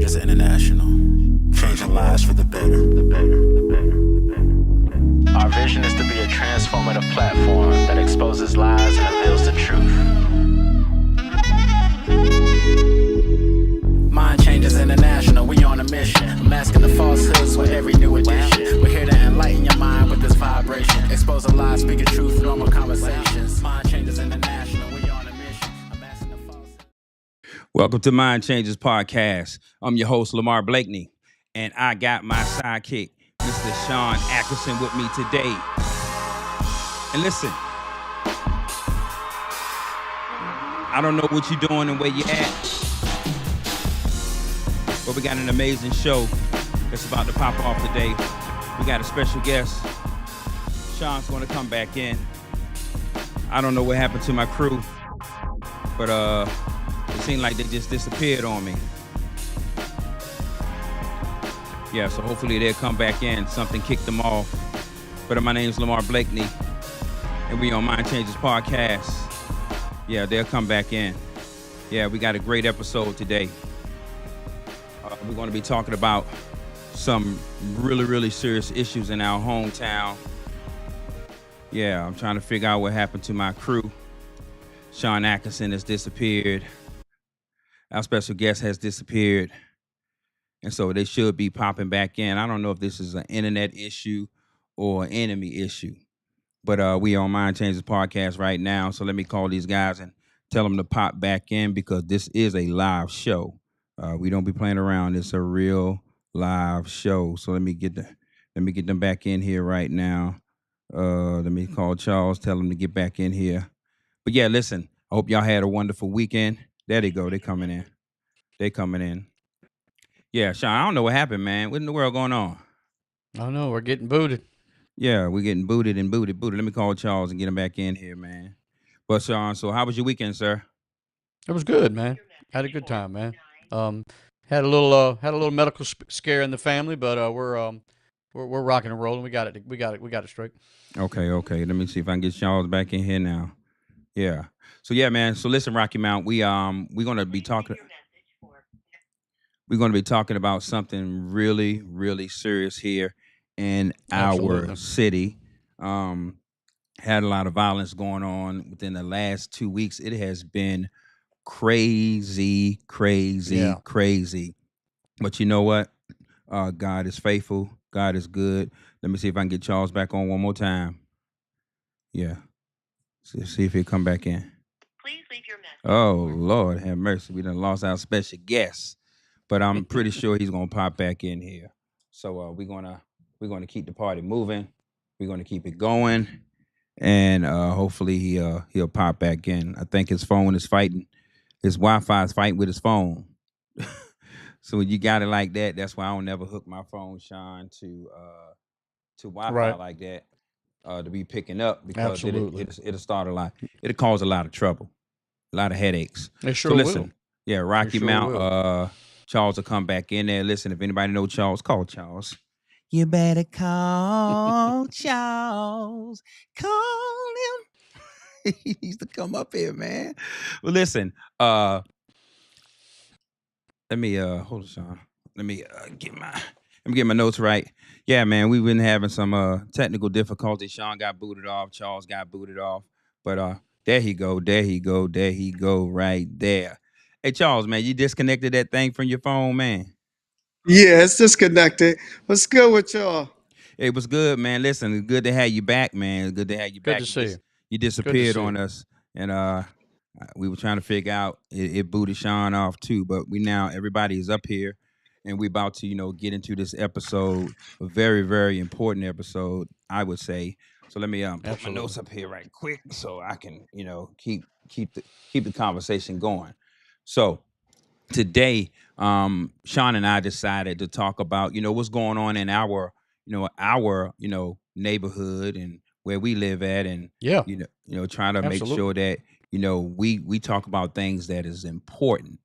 Changes International. Changing lives for the better. Our vision is to be a transformative platform that exposes lies and reveals the truth. Mind Changes International, we on a mission. Masking the falsehoods with every new edition. We're here to enlighten your mind with this vibration. Expose the lies, speaking truth, normal conversations. Mind Changes International, we on a mission. Masking the falsehoods. Welcome to Mind Changes Podcast. I'm your host, Lamar Blakney, and I got my sidekick, Mr. Shann Atkinson, with me today. And listen, I don't know what you're doing and where you're at, but we got an amazing show that's about to pop off today. We got a special guest. Shann's going to come back in. I don't know what happened to my crew, but it seemed like they just disappeared on me. Yeah, so hopefully they'll come back in. Something kicked them off. But my name's Lamar Blakney, and we on Mind Changes Podcast. Yeah, they'll come back in. Yeah, we got a great episode today. We're going to be talking about some really, really serious issues in our hometown. Yeah, I'm trying to figure out what happened to my crew. Shann Atkinson has disappeared. Our special guest has disappeared. And so they should be popping back in. I don't know if this is an internet issue or an enemy issue. But we on Mind Changes Podcast right now. So let me call these guys and tell them to pop back in because this is a live show. We don't be playing around. It's a real live show. So let me get them back in here right now. Let me call Charles, tell them to get back in here. But yeah, listen, I hope y'all had a wonderful weekend. There they go. They coming in. Yeah, Shann, I don't know what happened, man. What in the world going on? I don't know. We're getting booted. Yeah, we're getting booted. Let me call Charles and get him back in here, man. But Shann, so how was your weekend, sir? It was good, man. Had a good time, man. Had a little medical scare in the family, but we're rocking and rolling. We got it straight. Okay. Let me see if I can get Charles back in here now. Yeah. So yeah, man. So listen, Rocky Mount, we're gonna be talking about something really, really serious here in our city. Had a lot of violence going on within the last 2 weeks. It has been crazy. But you know what? God is faithful. God is good. Let me see if I can get Charles back on one more time. Yeah. See if he'll come back in. Please leave your message. Oh, Lord have mercy. We done lost our special guest. But I'm pretty sure he's gonna pop back in here. So we're gonna keep the party moving. We're gonna keep it going. And hopefully he'll pop back in. I think his phone is fighting. His Wi-Fi is fighting with his phone. So when you got it like that, that's why I don't never hook my phone, Shann, to Wi-Fi Right. like that to be picking up because Absolutely. it'll start a lot. It'll cause a lot of trouble, a lot of headaches. It sure So listen, will. yeah, Rocky sure Mount, will. Charles will come back in there. Listen, if anybody know Charles, call Charles. You better call Charles. Call him. He needs to come up here, man. Well, listen, let me hold on, Sean. Let me get my notes right. Yeah, man, we've been having some technical difficulties. Sean got booted off. Charles got booted off. But there he go right there. Hey, Charles, man, you disconnected that thing from your phone, man. Yeah, it's disconnected. What's good with y'all? It was good, man. Listen, it's good to have you back, man. It's good to have you Good back. to see you. You disappeared see on you. us, and we were trying to figure out it booted Sean off too. But everybody is up here, and we about to get into this episode, a very, very important episode, I would say. So let me put my Absolutely. notes up here right quick so I can keep the conversation going. So today, Shann and I decided to talk about what's going on in our neighborhood and where we live at, and Yeah. trying to make sure that we talk about things that is important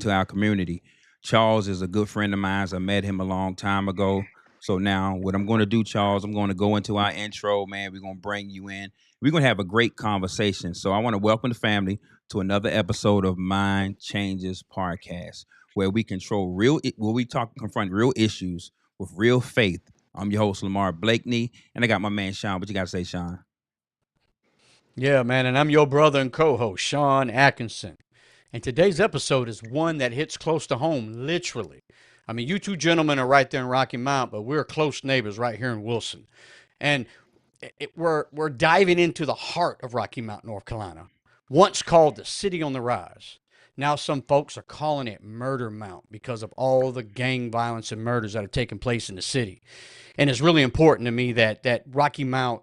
to our community. Charles is a good friend of mine. I met him a long time ago. So now what I'm going to do, Charles, I'm going to go into our intro, man. We're going to bring you in. We're going to have a great conversation. So I want to welcome the family to another episode of Mind Changes Podcast, where we confront real issues with real faith. I'm your host, Lamar Blakney, and I got my man, Shann. What you got to say, Shann? Yeah, man, and I'm your brother and co-host, Shann Atkinson. And today's episode is one that hits close to home, literally. I mean, you two gentlemen are right there in Rocky Mount, but we're close neighbors right here in Wilson. And we're diving into the heart of Rocky Mount, North Carolina, once called the City on the Rise. Now some folks are calling it Murder Mount because of all the gang violence and murders that are taking place in the city. And it's really important to me that Rocky Mount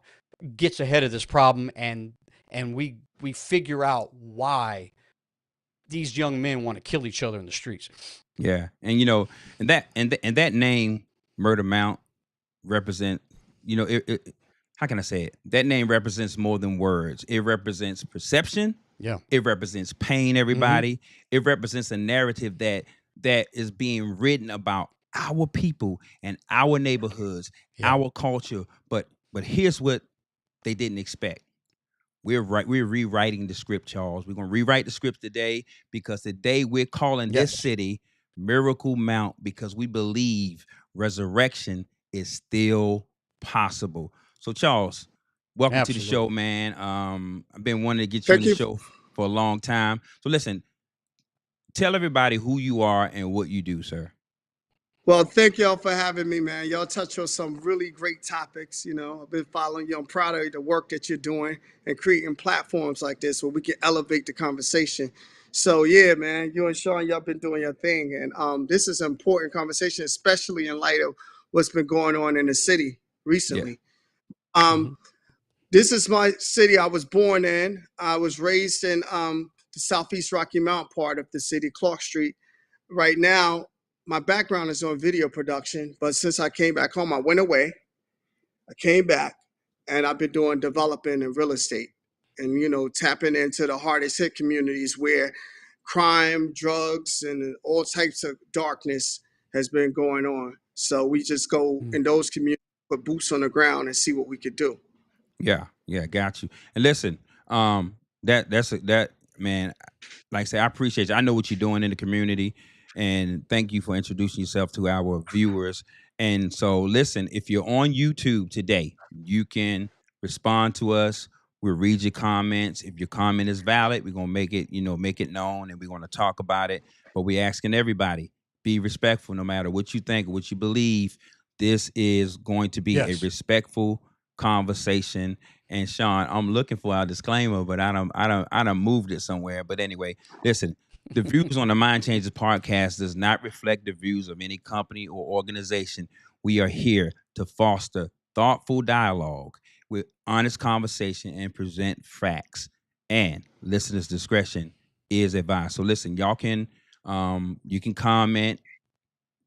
gets ahead of this problem and we figure out why these young men want to kill each other in the streets. Yeah, and and that name, Murder Mount, represent. How can I say it? That name represents more than words. It represents perception. Yeah. It represents pain. Everybody. It represents a narrative that is being written about our people and our neighborhoods, our culture. But here's what they didn't expect. We're rewriting the script, Charles. We're gonna rewrite the script today because today we're calling this city Miracle Mount because we believe resurrection is still possible. So, Charles, welcome to the show, man. I've been wanting to get you on the show for a long time. So, listen, tell everybody who you are and what you do, sir. Well, thank y'all for having me, man. Y'all touch on some really great topics. I've been following you. I'm proud of the work that you're doing and creating platforms like this where we can elevate the conversation. So, yeah, man, you and Shann, y'all been doing your thing. And this is an important conversation, especially in light of what's been going on in the city recently. Yeah. This is my city I was born in. I was raised in the Southeast Rocky Mount part of the city, Clark Street. Right now, my background is on video production, but since I came back home, I went away. I came back, and I've been doing developing and real estate and, tapping into the hardest hit communities where crime, drugs, and all types of darkness has been going on. So we just go in those communities, put boots on the ground and see what we could do. Yeah, got you. And listen, that man, like I say, I appreciate you. I know what you're doing in the community. And thank you for introducing yourself to our viewers. And so, listen, if you're on YouTube today, you can respond to us. We'll read your comments. If your comment is valid, we're going to make it known and we're going to talk about it. But we're asking everybody, be respectful no matter what you think or what you believe. This is going to be a respectful conversation. And Shann, I'm looking for our disclaimer, but I don't moved it somewhere. But anyway, listen. The views on the Mind Changes podcast does not reflect the views of any company or organization. We are here to foster thoughtful dialogue with honest conversation and present facts. And listeners' discretion is advised. So listen, y'all can you can comment,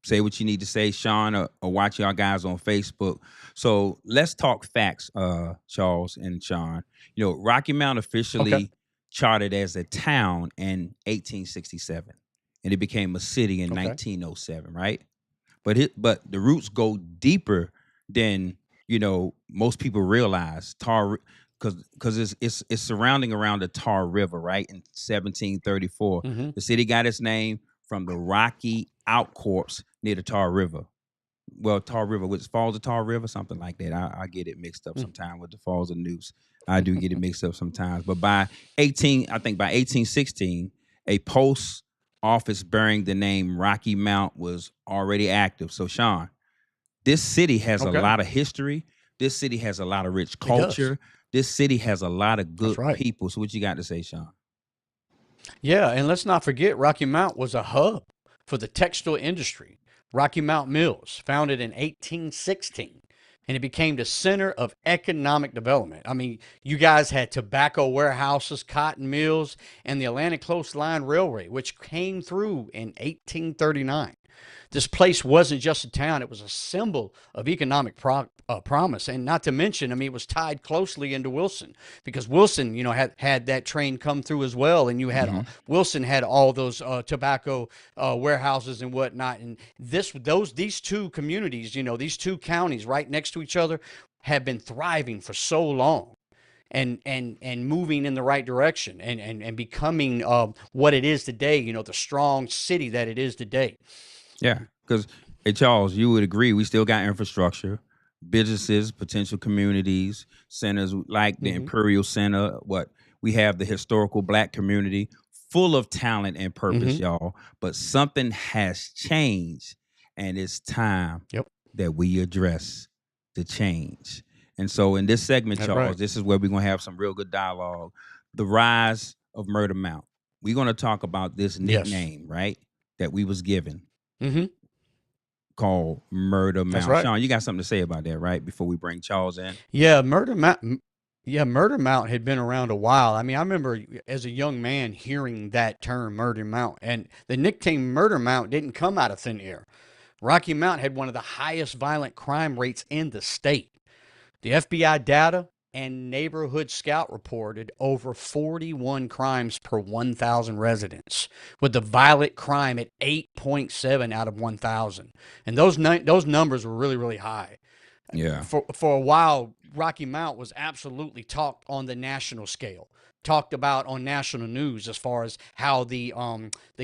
say what you need to say, Shann, or watch y'all guys on Facebook. So let's talk facts, Charles and Shann. Rocky Mount officially chartered as a town in 1867, and it became a city in 1907, right? But the roots go deeper than most people realize. Because it's surrounding around the Tar River, right? In 1734, the city got its name from the rocky outcrops near the Tar River. Well, Tar River, which Falls of Tar River, something like that. I get it mixed up sometimes with the Falls of Neuse. I do get it mixed up sometimes. But by 1816, a post office bearing the name Rocky Mount was already active. So, Shann, this city has a lot of history. This city has a lot of rich culture. This city has a lot of good people. So what you got to say, Shann? Yeah, and let's not forget Rocky Mount was a hub for the textile industry. Rocky Mount Mills, founded in 1816, and it became the center of economic development. I mean, you guys had tobacco warehouses, cotton mills, and the Atlantic Coast Line Railway, which came through in 1839. This place wasn't just a town, it was a symbol of economic promise. And not to mention, I mean, it was tied closely into Wilson because Wilson, you know, had that train come through as well. And you had Wilson had all those tobacco warehouses and whatnot. And these two communities, you know, these two counties right next to each other have been thriving for so long and moving in the right direction and becoming what it is today, you know, the strong city that it is today. Yeah, because hey Charles, you would agree we still got infrastructure, businesses, potential communities, centers like the Imperial Center. What we have the historical Black community, full of talent and purpose, y'all. But something has changed, and it's time Yep. that we address the change. And so, in this segment, That's Charles, right. this is where we're gonna have some real good dialogue. The rise of Murder Mount. We're gonna talk about this Yes. nickname, right, that we was given Mm-hmm. called Murder Mount. That's right. Sean, you got something to say about that, right? Before we bring Charles in. Yeah, Murder Mount. Yeah, Murder Mount had been around a while. I mean, I remember as a young man hearing that term, Murder Mount, and the nickname Murder Mount didn't come out of thin air. Rocky Mount had one of the highest violent crime rates in the state. The FBI data and Neighborhood Scout reported over 41 crimes per 1,000 residents, with the violent crime at 8.7 out of 1,000. And those numbers were really, really high. Yeah. For a while, Rocky Mount was absolutely talked on the national scale, talked about on national news as far as how the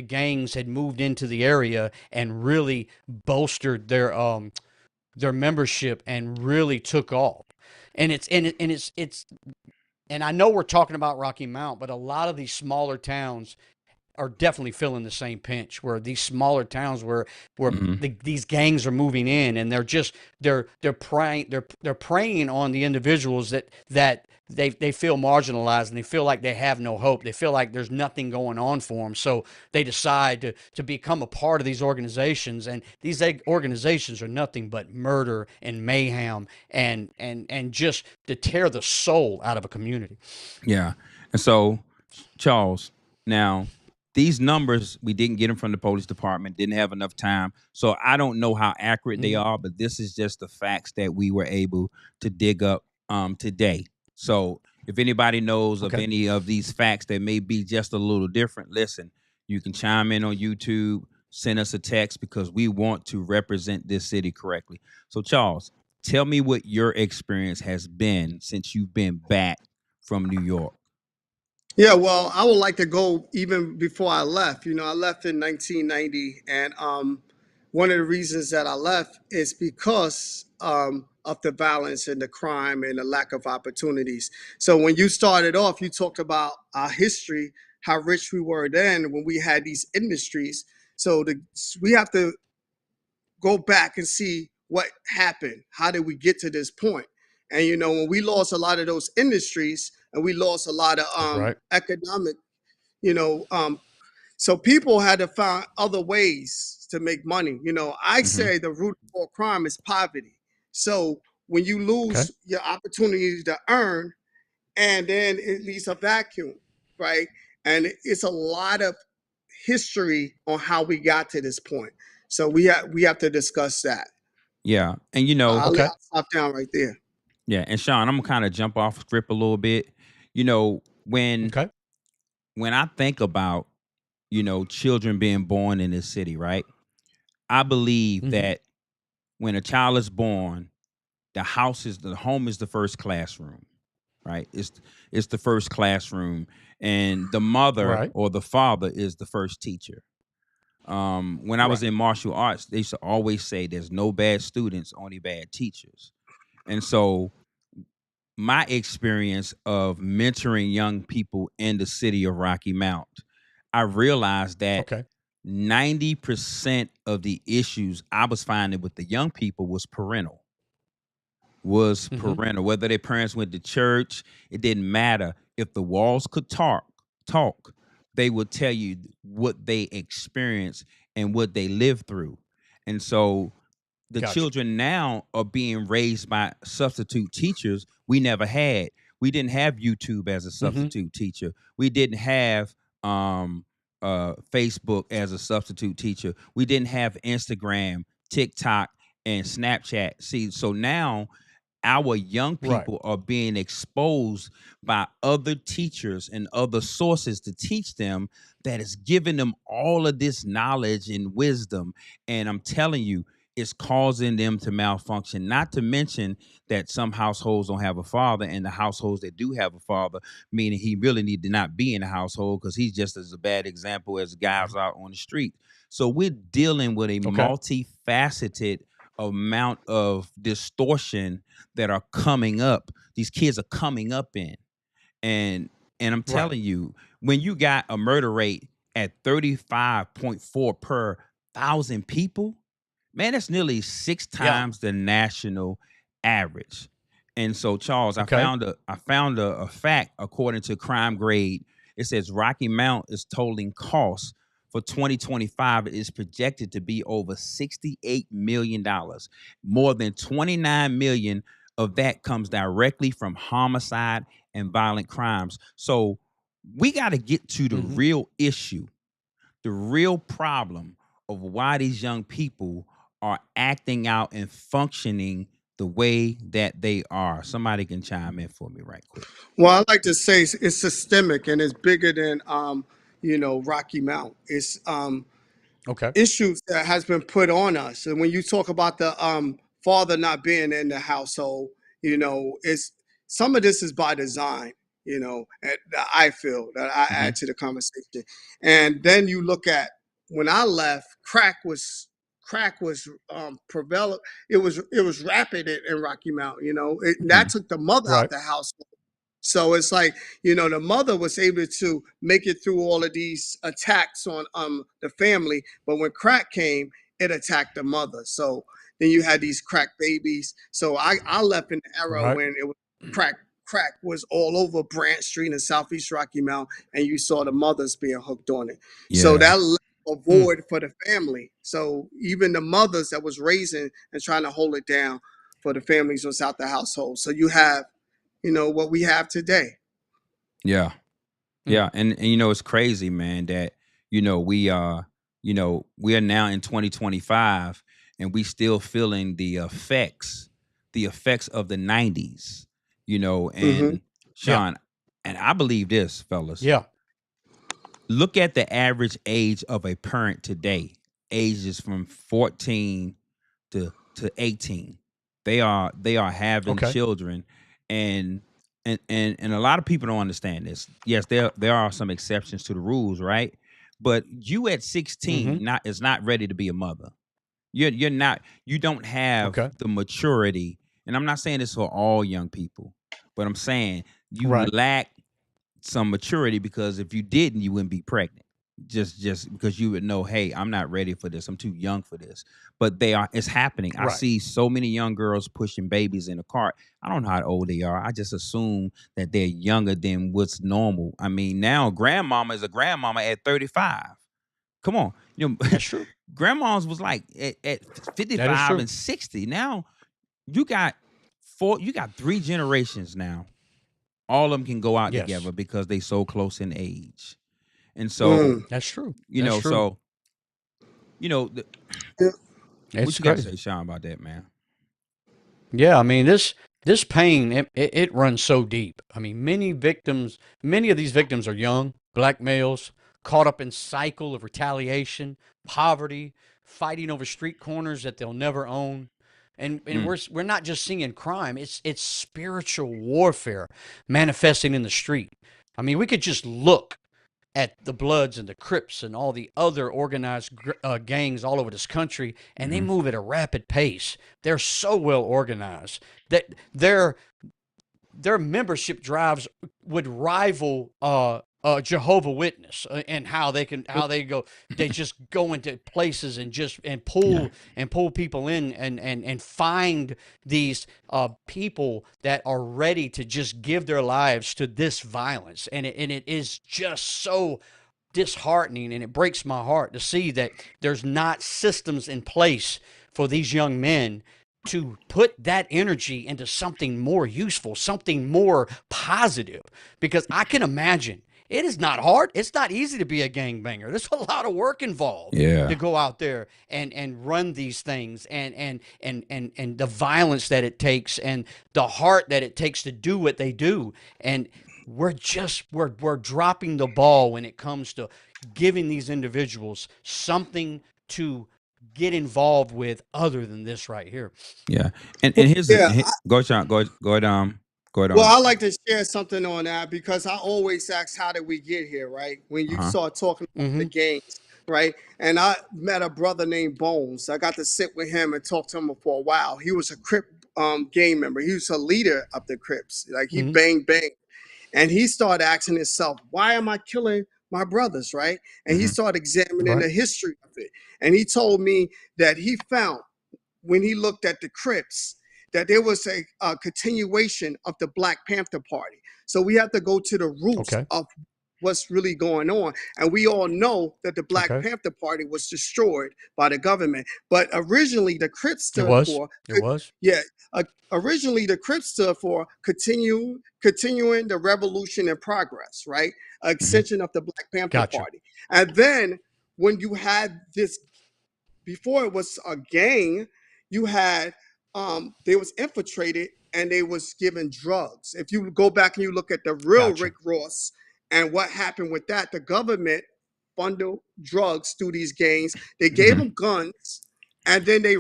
gangs had moved into the area and really bolstered their membership and really took off. And I know we're talking about Rocky Mount, but a lot of these smaller towns are definitely feeling the same pinch, where these smaller towns where these gangs are moving in, and they're preying on the individuals that they feel marginalized, and they feel like they have no hope. They feel like there's nothing going on for them, so they decide to become a part of these organizations, and these organizations are nothing but murder and mayhem and just to tear the soul out of a community. Yeah. And so, Charles, now these numbers, we didn't get them from the police department, didn't have enough time. So I don't know how accurate they are, but this is just the facts that we were able to dig up today. So if anybody knows of any of these facts that may be just a little different, listen, you can chime in on YouTube, send us a text, because we want to represent this city correctly. So Charles, tell me what your experience has been since you've been back from New York. Yeah, well, I would like to go even before I left. You know, I left in 1990, and one of the reasons that I left is because of the violence and the crime and the lack of opportunities. So when you started off, you talked about our history, how rich we were then when we had these industries. So we have to go back and see what happened. How did we get to this point? And you know, when we lost a lot of those industries, and we lost a lot of economic, you know, so people had to find other ways to make money. You know, I say the root of all crime is poverty. So when you lose your opportunity to earn, and then it leaves a vacuum, right? And it's a lot of history on how we got to this point. So we have to discuss that. Yeah. And you know, I'll stop down right there. Yeah, and Sean, I'm gonna kind of jump off script a little bit. You know, when I think about, you know, children being born in this city, right? I believe that when a child is born, the home is the first classroom, right? It's the first classroom, and the mother or the father is the first teacher. When I was in martial arts, they used to always say there's no bad students, only bad teachers. And so my experience of mentoring young people in the city of Rocky Mount, I realized that 90% of the issues I was finding with the young people was parental. Whether their parents went to church, it didn't matter. If the walls could talk, they would tell you what they experienced and what they lived through. And so the children now are being raised by substitute teachers we never had. We didn't have YouTube as a substitute teacher. We didn't have Facebook as a substitute teacher. We didn't have Instagram, TikTok, and Snapchat. See, so now our young Right. people are being exposed by other teachers and other sources to teach them, that is giving them all of this knowledge and wisdom. And I'm telling you, it's causing them to malfunction. Not to mention that some households don't have a father, and the households that do have a father, meaning he really need to not be in the household, because he's just as a bad example as guys out on the street. So we're dealing with a Okay. multifaceted amount of distortion that are coming up. These kids are coming up in. And I'm Right. telling you, when you got a murder rate at 35.4 per thousand people, man, that's nearly six Yeah. times the national average. And so, Charles, Okay. I found a fact according to Crime Grade. It says Rocky Mount is totaling costs for 2025 is projected to be over $68 million. More than 29 million of that comes directly from homicide and violent crimes. So we got to get to the Hmm. real issue, the real problem of why these young people are acting out and functioning the way that they are. Somebody can chime in for me right quick. Well, I like to say it's systemic and it's bigger than Rocky Mount. It's Okay. issues that has been put on us. And when you talk about the father not being in the household, it's some of this is by design, and that I feel that I Hmm. add to the conversation. And then you look at when I left, crack was prevalent. It was rapid in Rocky Mount. That Hmm. took the mother out Right. the house. So it's like, the mother was able to make it through all of these attacks on the family, but when crack came, it attacked the mother. So then you had these crack babies. So I left in the era Right. when it was crack was all over Branch Street in Southeast Rocky Mount, and you saw the mothers being hooked on it. So Yeah. that left a Mm. void for the family. So even the mothers that was raising and trying to hold it down for the families was out the household. So you have what we have today. Yeah. Mm. Yeah. And it's crazy, man, that, we are, we are now in 2025, and we still feeling the effects of the 90s, Hmm. and Yeah. Sean, and I believe this, fellas. Yeah. Look at the average age of a parent today. Ages from 14 to 18. They are having Okay. children, and and a lot of people don't understand this. Yes, there are some exceptions to the rules, right? But you at Hmm. 16 not is not ready to be a mother. You're not, you don't have Okay. the maturity. And I'm not saying this for all young people, but I'm saying you Right. lack some maturity, because if you didn't, you wouldn't be pregnant. Just because you would know, hey, I'm not ready for this. I'm too young for this. But it's happening. I Right. see so many young girls pushing babies in a cart. I don't know how old they are. I just assume that they're younger than what's normal. I mean, now grandmama is a grandmama at 35. Come on. That's true. Grandmas was like at That is 55 true. and 60. Now you got three generations now. All of them can go out Yes. together because they so close in age. And so, Mm. That's true. That's true. so you know, th- Yeah. what It's you got to crazy. say, Sean, about that, man? Yeah, I mean this pain it runs so deep. I mean, many of these victims are young, black males, caught up in cycle of retaliation, poverty, fighting over street corners that they'll never own. And Mm, we're not just seeing crime, it's spiritual warfare manifesting in the street. I mean, we could just look at the Bloods and the Crips and all the other organized gangs all over this country, and they hmm move at a rapid pace. They're so well organized that their membership drives would rival Jehovah Witness and how they go, they just go into places and just Yeah. and pull people in and find these people that are ready to just give their lives to this violence, and it is just so disheartening, and it breaks my heart to see that there's not systems in place for these young men to put that energy into something more useful, something more positive. Because I can imagine it is not hard. It's not easy to be a gangbanger. There's a lot of work involved Yeah. to go out there and run these things and the violence that it takes and the heart that it takes to do what they do. And we're dropping the ball when it comes to giving these individuals something to get involved with other than this right here. Yeah. And here's Yeah. go Sean, go ahead on. Well, I like to share something on that because I always ask, how did we get here, right? When you start talking about the games, right? And I met a brother named Bones. I got to sit with him and talk to him for a while. He was a Crip gang member. He was a leader of the Crips. Like he banged. And he started asking himself, why am I killing my brothers, right? And he started examining the history of it. And he told me that he found, when he looked at the Crips, that there was a continuation of the Black Panther Party. So we have to go to the roots of what's really going on. And we all know that the Black Panther Party was destroyed by the government. But originally the Crips stood for... It was? Yeah. Originally the Crips stood for continuing the revolution and progress, right? Extension of the Black Panther Party. And then when you had this, before it was a gang, you had they was infiltrated and they was given drugs. If you go back and you look at the real Rick Ross and what happened with that, the government bundled drugs through these gangs. They gave them guns, and then they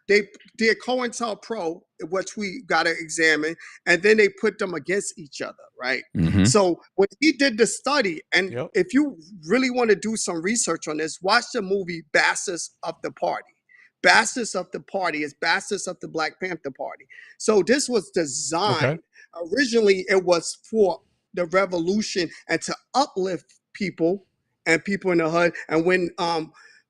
did COINTELPRO, which we got to examine, and then they put them against each other, right? So when he did the study, and if you really want to do some research on this, watch the movie Bastards of the Party. Bastards of the Party is Bastards of the Black Panther Party. So this was designed, originally it was for the revolution and to uplift people and people in the hood. And when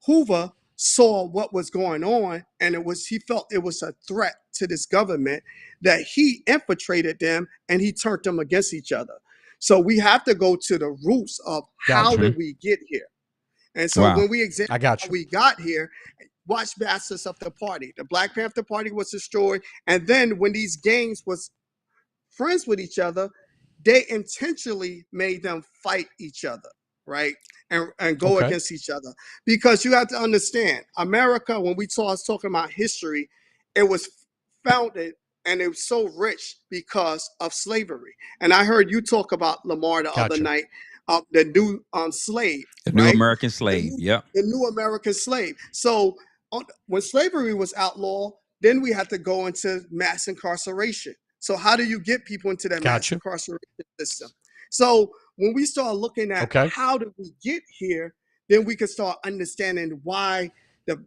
Hoover saw what was going on, and he felt it was a threat to this government, that he infiltrated them and he turned them against each other. So we have to go to the roots of how did we get here. And so when we examine how we got here, watch Bastards of the Party. The Black Panther Party was destroyed. And then when these gangs was friends with each other, they intentionally made them fight each other, right? And go against each other. Because you have to understand, America, when we talking about history, it was founded and it was so rich because of slavery. And I heard you talk about, Lamar, the other night, the new slave. The new American slave, The new American slave. So when slavery was outlawed, then we had to go into mass incarceration. So how do you get people into that mass incarceration system? So when we start looking at how did we get here, then we can start understanding why the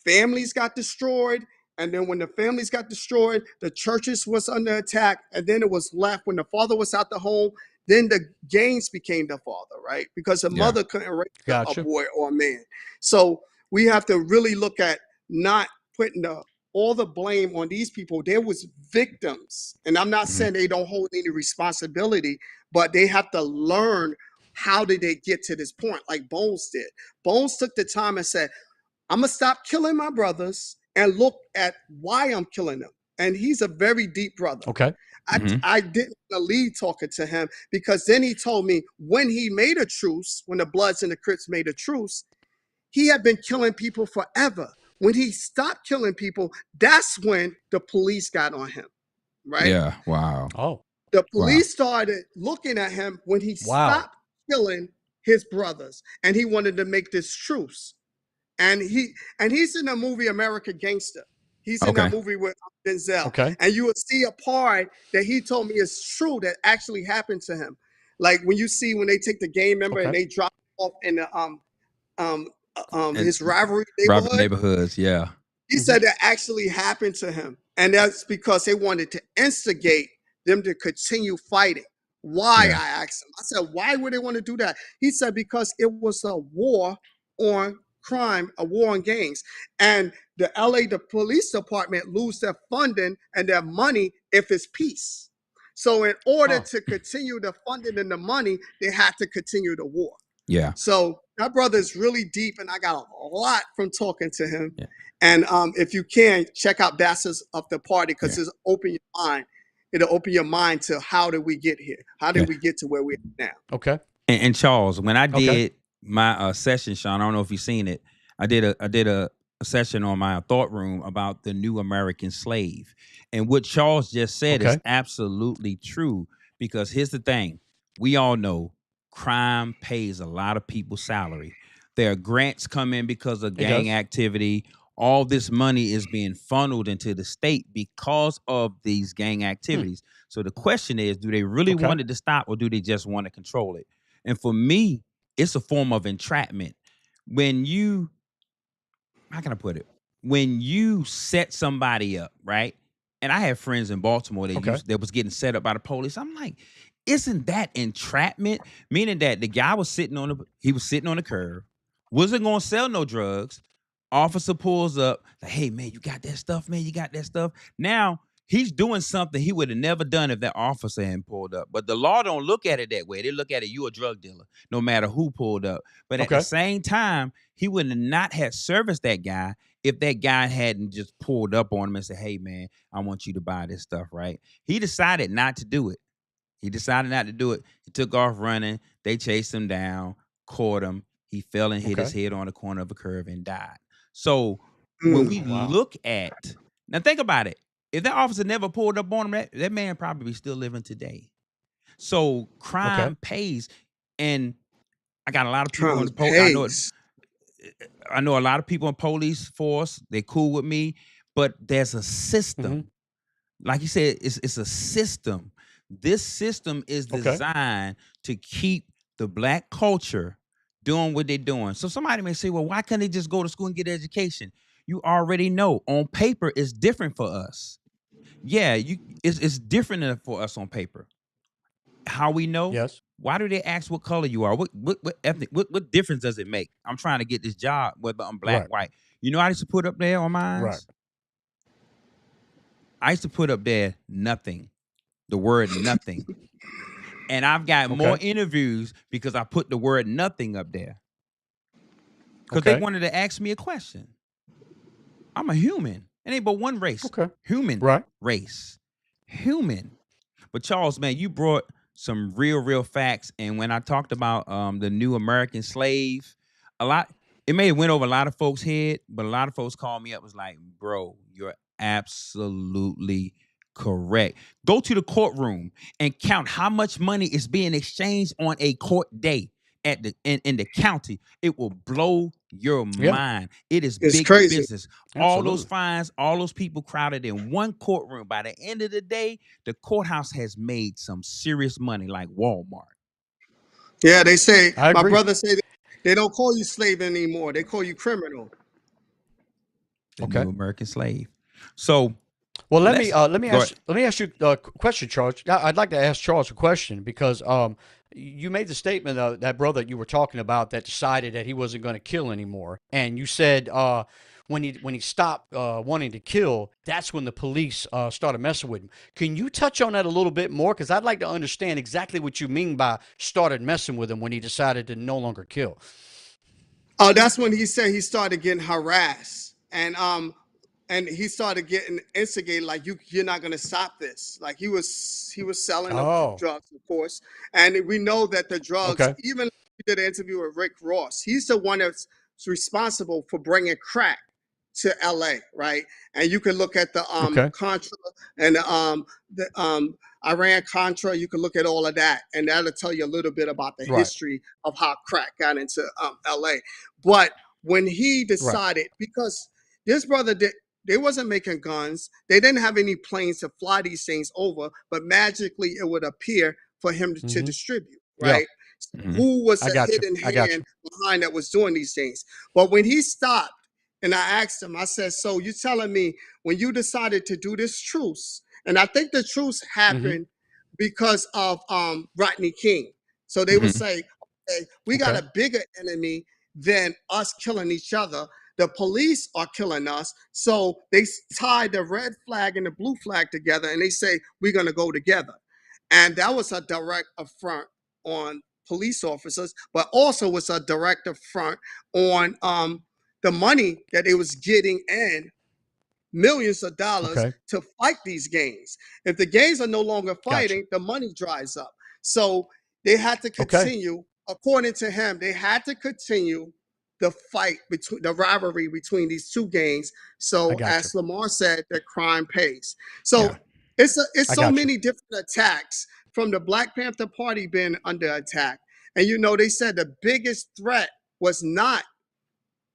families got destroyed. And then when the families got destroyed, the churches was under attack. And then it was left when the father was out the home. Then the gangs became the father, right? Because the mother couldn't raise a boy or a man. So we have to really look at not putting all the blame on these people. There was victims. And I'm not saying they don't hold any responsibility, but they have to learn how did they get to this point, like Bones did. Bones took the time and said, I'm going to stop killing my brothers and look at why I'm killing them. And he's a very deep brother. I didn't leave talking to him because then he told me when he made a truce, when the Bloods and the Crips made a truce, he had been killing people forever. When he stopped killing people, that's when the police got on him, right? Yeah, wow. Oh. The police started looking at him when he stopped killing his brothers, and he wanted to make this truce. And he's in the movie American Gangster. He's in that movie with Denzel. And you will see a part that he told me is true that actually happened to him. Like when you see when they take the gang member and they drop off in the his rivalry neighborhoods, He said that actually happened to him. And that's because they wanted to instigate them to continue fighting. Why? I asked him. I said, why would they want to do that? He said, because it was a war on crime, a war on gangs. And the police department lose their funding and their money if it's peace. So in order to continue the funding and the money, they had to continue the war. Yeah. So that brother is really deep, and I got a lot from talking to him. Yeah. And if you can, check out Bastards of the Party because it'll open your mind. It'll open your mind to how did we get here? How did we get to where we are now? Okay. And Charles, when I Okay. did my session, Sean, I don't know if you've seen it. I did a session on my thought room about the new American slave, and what Charles just said is Okay. absolutely true. Because here's the thing: we all know crime pays a lot of people's salary. There are grants come in because of It gang does. activity. All this money is being funneled into the state because of these gang Hmm. activities. So the question is, do they really Okay. want it to stop, or do they just want to control it? And for me, it's a form of entrapment. When you, how can I put it? When you set somebody up, right? And I have friends in Baltimore Okay. that was getting set up by the police. I'm like, isn't that entrapment? Meaning that the guy was he was sitting on the curb, wasn't gonna sell no drugs. Officer pulls up, like, hey man, you got that stuff, man. You got that stuff. Now he's doing something he would have never done if that officer hadn't pulled up. But the law don't look at it that way. They look at it, you a drug dealer, no matter who pulled up. But at the Okay. same time, he would have not had serviced that guy if that guy hadn't just pulled up on him and said, hey man, I want you to buy this stuff, right? He decided not to do it. He decided not to do it. He took off running. They chased him down, caught him. He fell and hit his Okay. head on the corner of a curve and died. So when Mm. we Oh, wow. look at, now think about it. If that officer never pulled up on him, that man probably be still living today. So Okay. crime pays. And I got a lot of people in Crime the pays. I know a lot of people in police force. They cool with me, but there's a Hmm. system. Like you said, it's a system. This system is Okay. designed to keep the black culture doing what they're doing. So somebody may say, well, why can't they just go to school and get education? You already know on paper it's different for us. Yeah, it's different for us on paper. How we know? Yes. Why do they ask what color you are? What ethnic what difference does it make? I'm trying to get this job, whether I'm black, Right. white. You know what I used to put up there on mine? Right. I used to put up there nothing. The word nothing. And I've got more Okay. interviews because I put the word nothing up there. Because they Okay. wanted to ask me a question. I'm a human. It ain't but one race. Okay. Human Right. race. Human. But Charles, man, you brought some real facts. And when I talked about the new American slave, a lot it may have went over a lot of folks' head, but a lot of folks called me up, was like, bro, you're absolutely correct. Go to the courtroom and count how much money is being exchanged on a court day at in the county. It will blow your Yeah. mind. It is It's big crazy. business. All those Absolutely. fines, all those people crowded in one courtroom. By the end of the day, the courthouse has made some serious money, like Walmart. Yeah, they say, I my agree. brother say they don't call you slave anymore. They call you criminal. The Okay. new American slave. So Well, let's go ahead. let me ask you a question, Charles. I'd like to ask Charles a question because you made the statement that brother you were talking about that decided that he wasn't going to kill anymore, and you said when he stopped wanting to kill, that's when the police started messing with him. Can you touch on that a little bit more? Because I'd like to understand exactly what you mean by started messing with him when he decided to no longer kill. Oh, that's when he said he started getting harassed, and he started getting instigated. Like you're not gonna stop this. Like he was selling the Oh, drugs, of course, and we know that the drugs. okay, Even we did an interview with Rick Ross. He's the one that's responsible for bringing crack to L.A. Right, and you can look at the okay, Contra and the Iran Contra. You can look at all of that, and that'll tell you a little bit about the right, history of how crack got into L.A. But when he right, decided, because this brother did, they wasn't making guns, they didn't have any planes to fly these things over, but magically it would appear for him to mm-hmm, distribute, yeah, right? Mhm. Who was I the got you, hidden I got you. hand behind that was doing these things? But when he stopped, and I asked him, I said, so you telling me when you decided to do this truce, and I think the truce Mm-hmm, happened because of Rodney King. So they would Mhm. say, okay, we got okay, a bigger enemy than us killing each other. The police are killing us. So they tie the red flag and the blue flag together and they say, we're going to go together. And that was a direct affront on police officers, but also was a direct affront on the money that they was getting in millions of dollars okay, to fight these gangs. If the gangs are no longer got you. fighting, the money dries up. So they had to Okay, continue. according to him, they had to continue the fight between the rivalry between these two gangs. I So got you. as Lamar said, the crime pays. So Yeah, it's I so got you. many different attacks from the Black Panther Party being under attack. And they said the biggest threat was not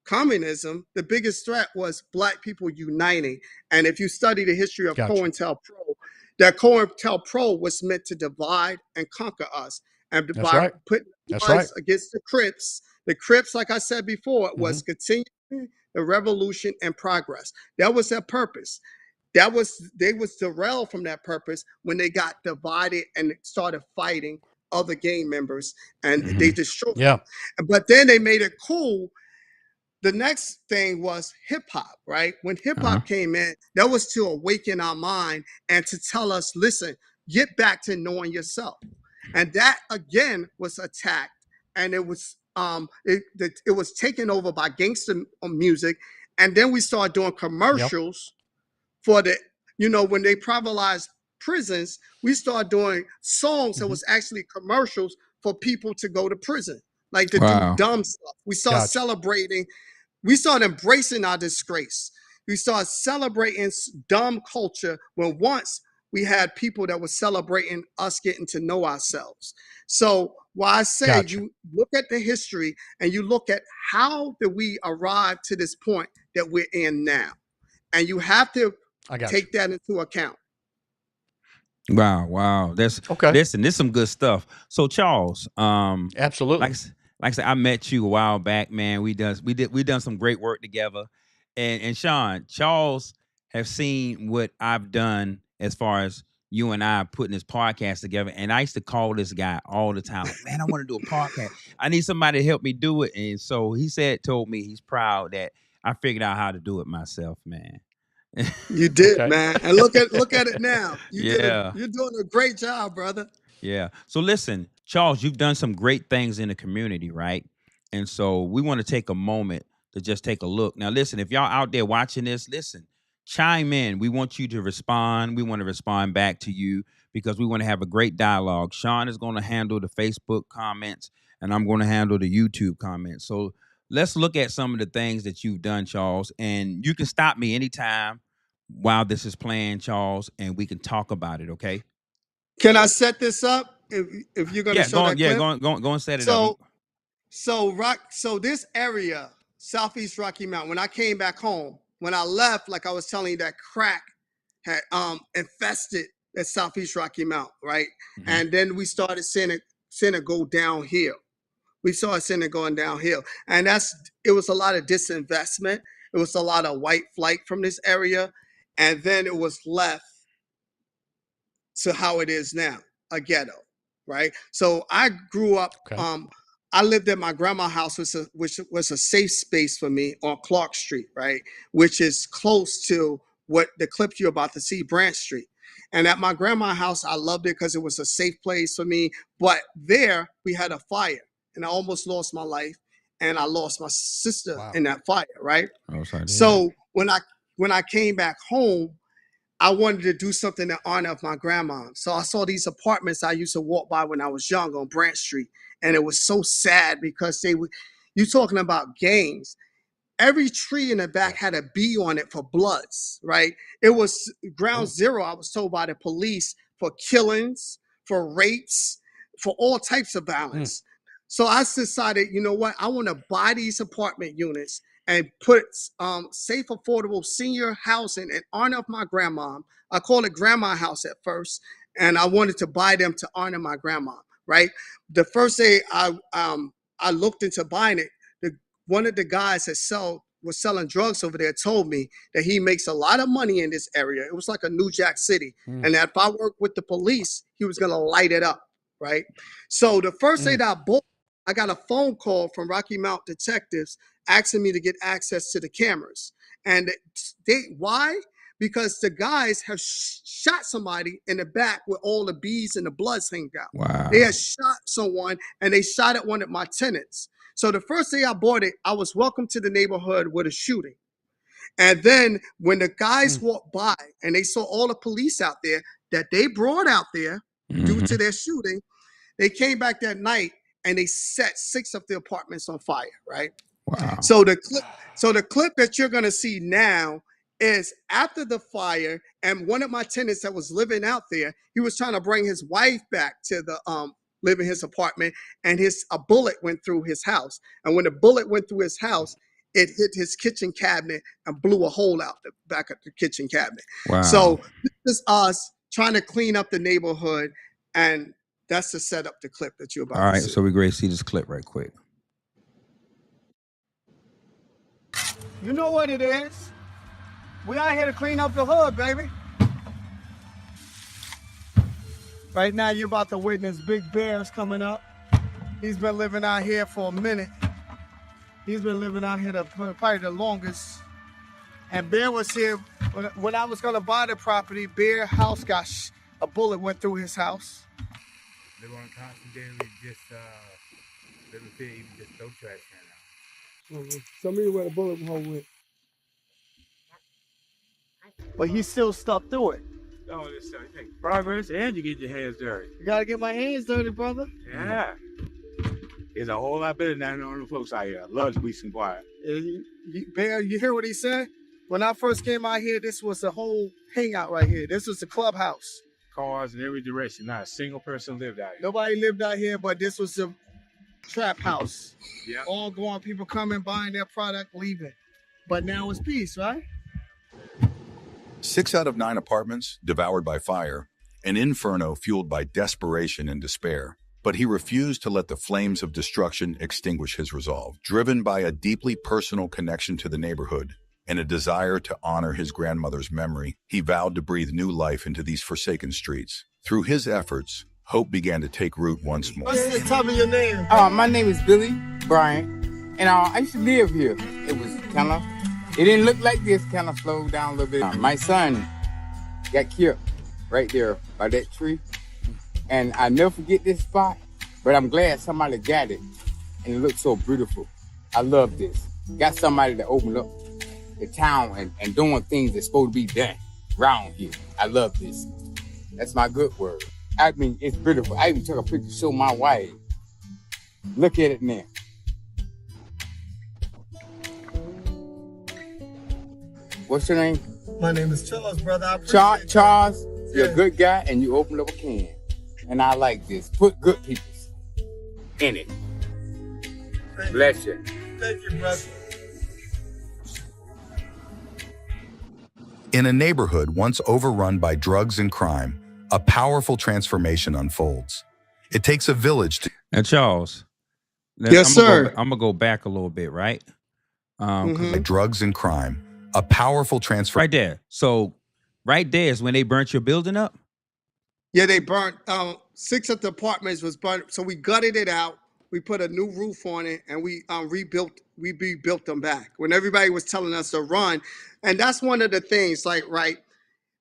communism. The biggest threat was Black people uniting. And if you study the history of Got you. COINTELPRO, that COINTELPRO was meant to divide and conquer us. And That's by right. putting That's right. us against the Crips, like I said before, was continuing the revolution and progress. That was their purpose. They was derailed from that purpose when they got divided and started fighting other gang members, and they destroyed Yeah. them. But then they made it cool. The next thing was hip hop, right? When hip hop came in, that was to awaken our mind and to tell us, listen, get back to knowing yourself. And that again was attacked, and it was it was taken over by gangster music. And then we started doing Yep. commercials for the, when they privatized prisons, we started doing songs that was actually commercials for people to go to prison, like to do dumb stuff. We started Gotcha. celebrating, we started embracing our disgrace. We started celebrating dumb culture when once we had people that were celebrating us getting to know ourselves. So why I say Gotcha. you look at the history and you look at how did we arrive to this point that we're in now. And you have to I got you. take that into account. Wow. Okay. Listen, this some good stuff. So Charles, Absolutely. like I said, I met you a while back, man. We done some great work together. And Shann, Charles have seen what I've done as far as you and I putting this podcast together. And I used to call this guy all the time, like, man, I want to do a podcast. I need somebody to help me do it. And so he told me he's proud that I figured out how to do it myself, man. You did, Okay. man. And look at it now. Yeah. You're doing a great job, brother. Yeah. So listen, Charles, you've done some great things in the community, right? And so we want to take a moment to just take a look. Now, listen, if y'all out there watching this, listen, chime in. We want you to respond. We want to respond back to you because we want to have a great dialogue. Shann is going to handle the Facebook comments, and I'm going to handle the YouTube comments. So let's look at some of the things that you've done, Charles. And you can stop me anytime while this is playing, Charles, and we can talk about it, okay? Can I set this up if you're gonna Yeah, show that clip? go and set it up. So this area, Southeast Rocky Mountain, when I came back home, when I left, like I was telling you, that crack had infested at Southeast Rocky Mountain, right? And then we started seeing it go downhill. We saw it going downhill. And it was a lot of disinvestment. It was a lot of white flight from this area. And then it was left to how it is now, a ghetto, right? So I grew up, Okay. I lived at my grandma's house, which was a safe space for me on Clark Street, right? Which is close to what the clip you're about to see, Branch Street. And at my grandma's house, I loved it because it was a safe place for me. But there we had a fire and I almost lost my life. And I lost my sister in that fire, right? Oh, sorry. So when I came back home, I wanted to do something in honor of my grandma. So I saw these apartments I used to walk by when I was young on Branch Street. And it was so sad because you're talking about gangs. Every tree in the back had a B on it for Bloods, right? It was ground zero, I was told by the police, for killings, for rapes, for all types of violence. So I decided, you know what? I want to buy these apartment units and put safe, affordable senior housing in honor of my grandma. I called it Grandma House at first, and I wanted to buy them to honor my grandma, right? The first day I looked into buying it, one of the guys that was selling drugs over there told me that he makes a lot of money in this area. It was like a New Jack City. And that if I worked with the police, he was going to light it up, right? So the first day that I bought, I got a phone call from Rocky Mount detectives asking me to get access to the cameras. And why? Because the guys have shot somebody in the back with all the beads and the blood hanging out. Wow. They had shot someone and they shot at one of my tenants. So the first day I bought it, I was welcomed to the neighborhood with a shooting. And then when the guys walked by and they saw all the police out there that they brought out there due to their shooting, they came back that night and they set 6 of the apartments on fire, right? Wow. So the clip that you're gonna see now is after the fire, and one of my tenants that was living out there, he was trying to bring his wife back to the live in his apartment, and a bullet went through his house. And when the bullet went through his house, it hit his kitchen cabinet and blew a hole out the back of the kitchen cabinet. Wow. So this is us trying to clean up the neighborhood, and that's to set up the clip that you're about All to right, see. so we're going to see this clip right quick. You know what it is. We out here to clean up the hood, baby. Right now, you're about to witness Big Bear's coming up. He's been living out here for a minute. He's been living out here probably the longest. And Bear was here when I was gonna buy the property. Bear house got a bullet went through his house. Live on constant daily, just live in fear, even just throw trash can out. Tell me where the bullet hole went. But he still stuck through it. Oh, this you take progress and you get your hands dirty. You gotta get my hands dirty, brother. Yeah. It's a whole lot better than on the folks out here. I love to be some quiet. Bear, you hear what he said? When I first came out here, this was a whole hangout right here. This was the clubhouse. Cars in every direction. Not a single person lived out here. Nobody lived out here, but this was the trap house. Yeah. All going, people coming, buying their product, leaving. But now it's peace, right? 6 out of 9 apartments devoured by fire, an inferno fueled by desperation and despair. But he refused to let the flames of destruction extinguish his resolve. Driven by a deeply personal connection to the neighborhood and a desire to honor his grandmother's memory, he vowed to breathe new life into these forsaken streets. Through his efforts, hope began to take root once more. Tell me your name. My name is Billy Bryant, and I used to live here. It was it didn't look like this, kind of slowed down a little bit. My son got killed right there by that tree, and I never forget this spot, but I'm glad somebody got it, and it looks so beautiful. I love this. Got somebody to open up the town and doing things that's supposed to be done around here. I love this. That's my good word. I mean, it's beautiful. I even took a picture to show my wife. Look at it now. What's your name? My name is Charles, brother. I appreciate Charles, you're Yeah. a good guy, and you opened up a can. And I like this. Put good people in it. Bless you. Thank you, brother. In a neighborhood once overrun by drugs and crime, a powerful transformation unfolds. It takes a village to... Now, Charles. Yes, sir. I'm going to go back a little bit, right? 'Cause drugs and crime, a powerful transformation. right there. So right there is when they burnt your building up? Yeah, they burnt 6 of the apartments was burnt. So we gutted it out. We put a new roof on it, and we rebuilt them back. When everybody was telling us to run, and that's one of the things. Like, right,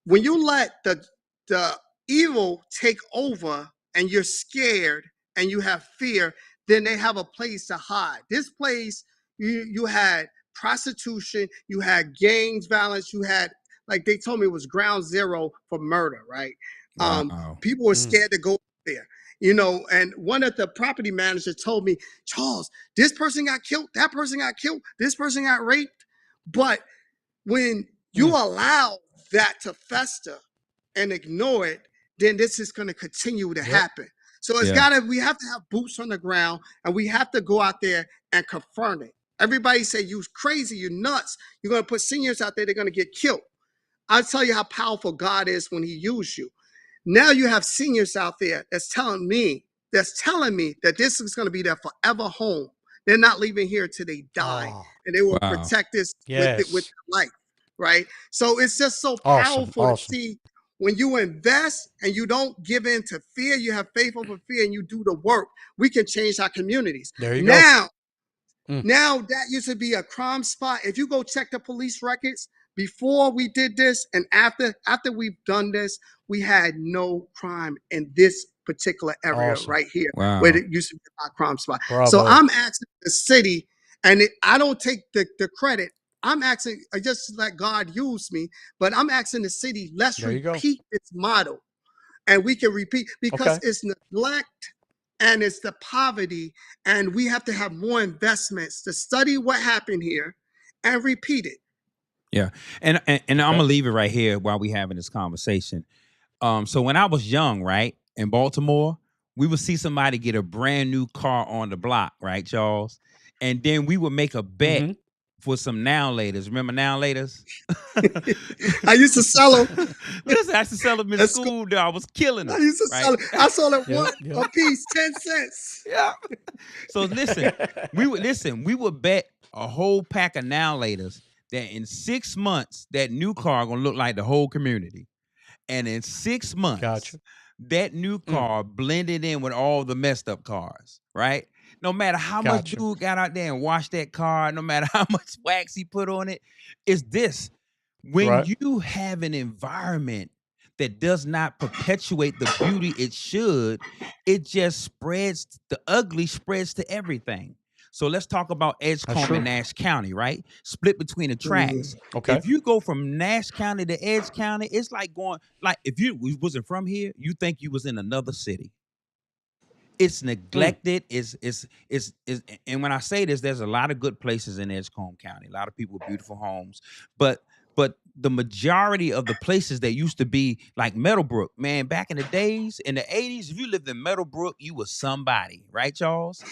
when you let the evil take over, and you're scared and you have fear, then they have a place to hide. This place, you had prostitution, you had gangs violence, you had, like they told me, it was ground zero for murder. Right. Wow. People were scared to go there, and one of the property managers told me, Charles, this person got killed, that person got killed, this person got raped. But when you allow that to fester and ignore it, then this is going to continue to happen. So we have to have boots on the ground, and we have to go out there and confront it. Everybody say, you crazy, you nuts, you're going to put seniors out there, they're going to get killed. I'll tell you how powerful God is when he used you. Now you have seniors out there that's telling me that this is going to be their forever home. They're not leaving here till they die, and they will protect this with life, right? So it's just so powerful to see when you invest and you don't give in to fear, you have faith over fear, and you do the work, we can change our communities. There you go. Mm. Now that used to be a crime spot. If you go check the police records, before we did this and after we've done this, we had no crime in this particular area right here, where it used to be a crime spot. Bravo. So I'm asking the city, and I don't take the credit. I'm asking, just let God use me, but I'm asking the city, let's repeat this model. And we can repeat, because it's neglect and it's the poverty. And we have to have more investments to study what happened here and repeat it. Yeah, and I'm gonna leave it right here while we having this conversation. So when I was young, right, in Baltimore, we would see somebody get a brand new car on the block, right, Charles, and then we would make a bet Mm-hmm. for some now laters. Remember now laters? I used to sell them. Listen, I used to sell them in That's cool. school. Though I was killing I them, used to right? sell it. I sold it Yep, one yep. a piece, 10 cents. Yeah. So listen, we would bet a whole pack of now laters that in 6 months that new car gonna look like the whole community. And in 6 months, Gotcha. that new car blended in with all the messed up cars, right? No matter how much Gotcha. dude got out there and washed that car, no matter how much wax he put on it, it's this. When Right. you have an environment that does not perpetuate the beauty it should, it just spreads, the ugly spreads to everything. So let's talk about Edgecombe true. and Nash County, right? Split between the tracks. Okay. If you go from Nash County to Edge County, it's like going, like if you wasn't from here, you think you was in another city. It's neglected. And when I say this, there's a lot of good places in Edgecombe County. A lot of people with beautiful homes, but the majority of the places that used to be like Meadowbrook, man, back in the days in the 80s, if you lived in Meadowbrook, you was somebody, right, Charles?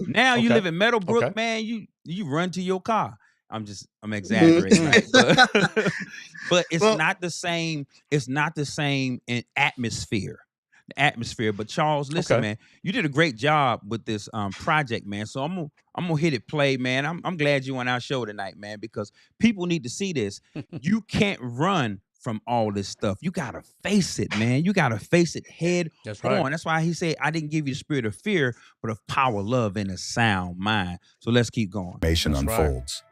Now you Okay. live in Meadowbrook, Okay. man, you run to your car. I'm exaggerating, right? But it's Well, not the same. It's not the same in atmosphere. The atmosphere. But Charles, listen, Okay. man, you did a great job with this project, man. So I'm gonna hit it play, man. I'm glad you on our show tonight, man, because people need to see this. You can't run from all this stuff. You gotta face it, man. You gotta face it head That's on. right. That's why he said, I didn't give you the spirit of fear, but of power, love, and a sound mind. So let's keep going. Information That's right. unfolds.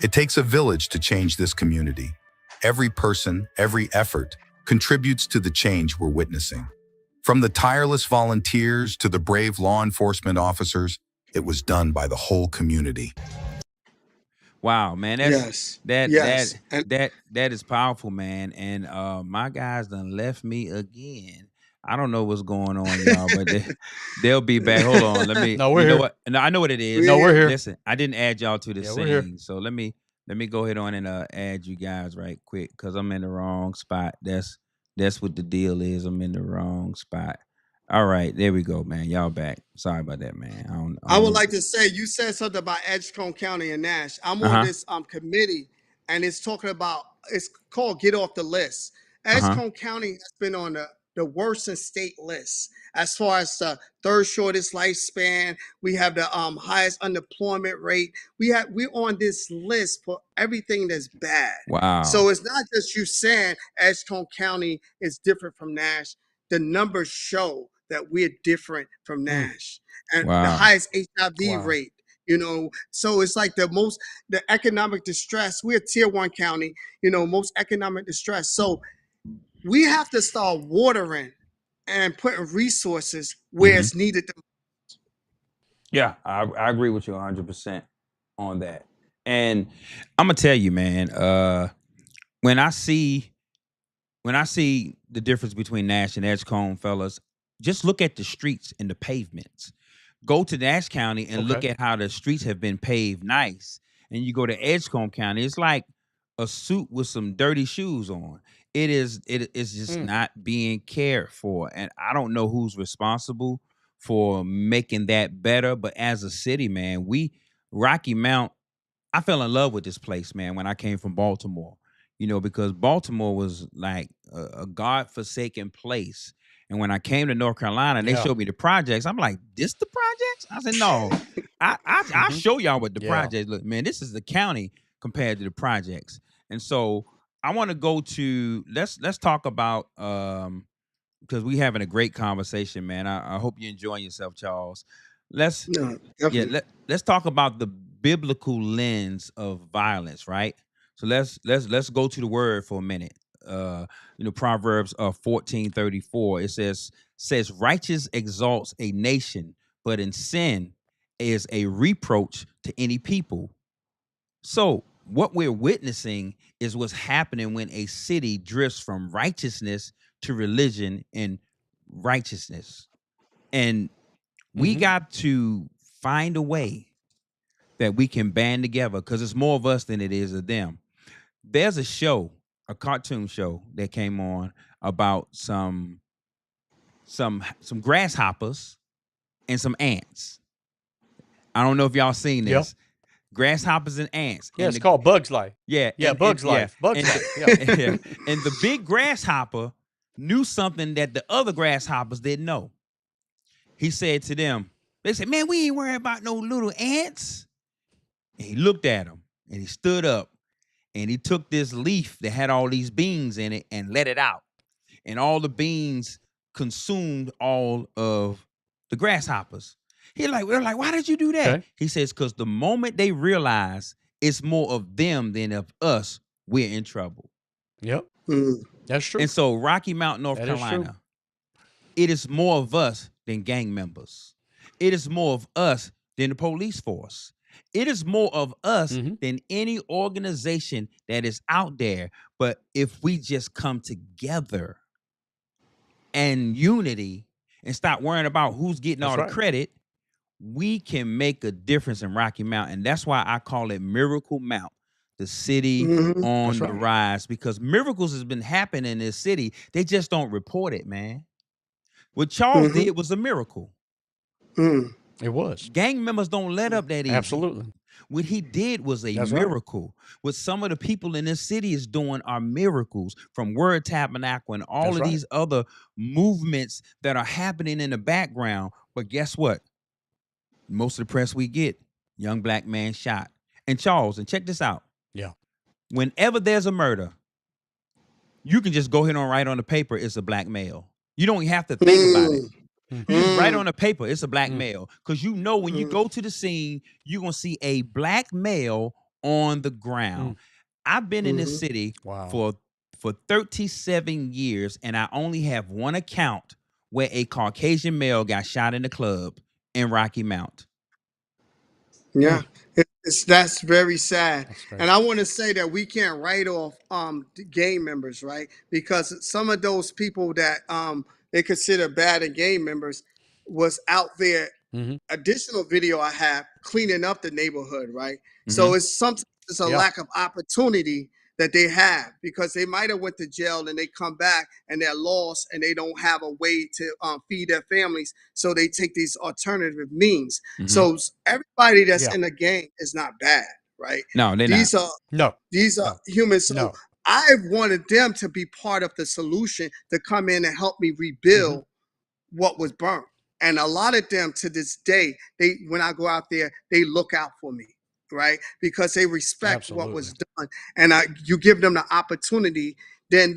It takes a village to change this community. Every person, every effort contributes to the change we're witnessing. From the tireless volunteers to the brave law enforcement officers, it was done by the whole community. Wow, man, yes. that Yes. And that is powerful, man. And my guys done left me again. I don't know what's going on, y'all, but they'll be back. Hold on, let me. No, we're You know here. what? No, I know what it is. No, we're here. Listen, I didn't add y'all to the Yeah, we're here. scene, so let me go ahead on and add you guys right quick because I'm in the wrong spot. That's what the deal is. I'm in the wrong spot. All right, there we go, man. Y'all back. Sorry about that, man. I would know. like to say, you said something about Edgecombe County and Nash. I'm on Uh-huh. this committee, and it's talking about, it's called Get Off the List. Uh-huh. Edgecombe County has been on the worst in state list as far as the third shortest lifespan. We have the highest unemployment rate. We're on this list for everything that's bad. Wow. So it's not just you saying Edgecombe County is different from Nash. The numbers show that we're different from Nash. And the Wow. highest HIV Wow. rate, so it's like the economic distress. We're a tier 1 county, most economic distress. So we have to start watering and putting resources where it's needed. Yeah, I agree with you 100% on that. And I'm gonna tell you, man, when I see the difference between Nash and Edgecombe, fellas, just look at the streets and the pavements. Go to Nash County and look Okay. at how the streets have been paved nice. And you go to Edgecombe County, it's like a suit with some dirty shoes on. It is just not being cared for. And I don't know who's responsible for making that better. But as a city, man, Rocky Mount, I fell in love with this place, man, when I came from Baltimore. Because Baltimore was like a godforsaken place. And when I came to North Carolina and they Yeah. showed me the projects, I'm like, this the projects? I said, no, I'll show y'all what the Yeah. projects look. Man, this is the county compared to the projects. And so I want to go to, let's talk about, because we having a great conversation, man. I hope you're enjoying yourself, Charles. Let's No, definitely. let's talk about the biblical lens of violence, right? So let's go to the word for a minute. Proverbs 14:34. It says righteous exalts a nation, but in sin is a reproach to any people. So what we're witnessing is what's happening when a city drifts from righteousness to religion and righteousness. And We got to find a way that we can band together because it's more of us than it is of them. There's a show, a cartoon show that came on about some grasshoppers and some ants. I don't know if y'all seen Yeah. this. Grasshoppers and ants. Yeah, And it's called Bug's Life. yeah, Yeah, Bug's Life. Bug's and Life. the, Yeah. and the big grasshopper knew something that the other grasshoppers didn't know. He said to them, they said, "Man, we ain't worried about no little ants." And he looked at them and he stood up and he took this leaf that had all these beans in it and let it out. And all the beans consumed all of the grasshoppers. They're like, why did you do that? Okay. He says, because the moment they realize it's more of them than of us, we're in trouble. Yep. Mm. That's true. And so Rocky Mount, North That is true. Carolina, it is more of us than gang members. It is more of us than the police force. It is more of us than any organization that is out there. But if we just come together and unity and stop worrying about who's getting That's all right. the credit, we can make a difference in Rocky Mount. And that's why I call it Miracle Mount, the city Mhm. on That's the right. rise, because miracles has been happening in this city. They just don't report it, man. What Charles Mhm. did was a miracle. Mm. It was. Gang members don't let up that easy. Absolutely. What he did was a That's right. miracle. What some of the people in this city is doing are miracles, from Word Tabernacle and all That's of right. these other movements that are happening in the background. But guess what? Most of the press we get, young black man shot. And Charles, and check this out. Yeah. Whenever there's a murder, you can just go ahead and write on the paper, it's a black male. You don't have to think about it. Mm. You just write Mm. on the paper, it's a black male. Because you know when you Mm. go to the scene, you're going to see a black male on the ground. I've been in this Mhm. city Wow. for 37 years, and I only have one account where a Caucasian male got shot in the club in Rocky Mount. Yeah, that's very sad. That's crazy. And I want to say that we can't write off the gang members, right? Because some of those people that they consider bad and gang members was out there. Additional video I have cleaning up the neighborhood, right? So it's sometimes it's a Yeah. lack of opportunity that they have, because they might have went to jail and they come back and they're lost and they don't have a way to feed their families, so they take these alternative means. So everybody that's Yeah. in the gang is not bad, right? No, they're These not. are No. these are No. humans. So No. I wanted them to be part of the solution, to come in and help me rebuild what was burnt. And a lot of them to this day, they, when I go out there, they look out for me, right? Because they respect what was done. And you give them the opportunity, then,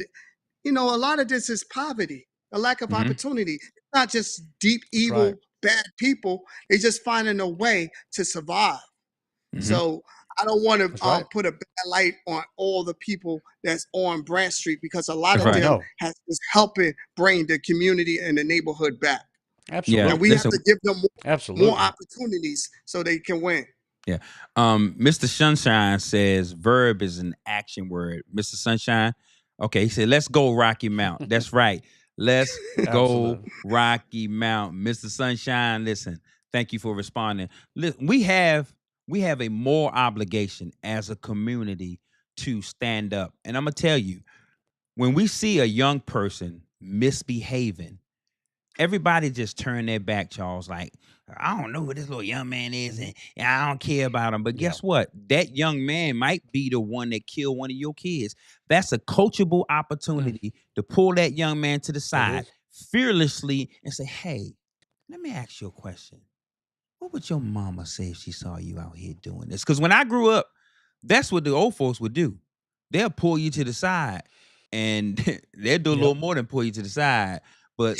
you know, a lot of this is poverty, a lack of opportunity. It's not just deep, evil, bad people. They just finding a way to survive. So I don't want to That's right. put a bad light on all the people that's on Branch Street, because a lot That's of right. them No. is helping bring the community and the neighborhood back. Absolutely. And we listen, have to give them Absolutely. more opportunities so they can win. Yeah. Mr. Sunshine says verb is an action word. Mr. Sunshine. Okay, he said, let's go Rocky Mount. That's right. Let's go Absolutely. Rocky Mount. Mr. Sunshine, listen, thank you for responding. Listen, we have a moral obligation as a community to stand up. And I'm gonna tell you, when we see a young person misbehaving, everybody just turn their back, Charles. Like, I don't know who this little young man is, and I don't care about him. But guess what? That young man might be the one that killed one of your kids. That's a coachable opportunity to pull that young man to the side fearlessly and say, hey, let me ask you a question. What would your mama say if she saw you out here doing this? Because when I grew up, that's what the old folks would do. They'll pull you to the side, and they'll do a little more than pull you to the side. But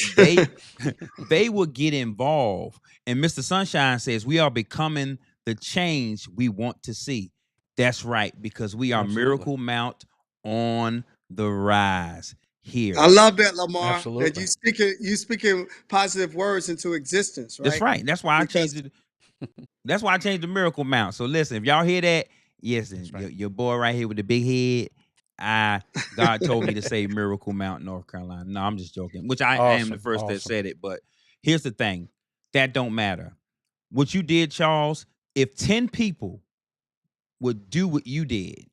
they will get involved. And Mr. Sunshine says we are becoming the change we want to see. That's right, because we are Absolutely. Miracle Mount on the rise here. I love that, Lamar. Absolutely. That you speaking positive words into existence, right? That's right. That's why I changed it. That's why I changed the Miracle Mount. So listen, if y'all hear that, yes, your boy right here with the big head, God told me to say Miracle Mount, North Carolina. No, I'm just joking. Which I am the first that said it. But here's the thing: that don't matter. What you did, Charles, if 10 people would do what you did,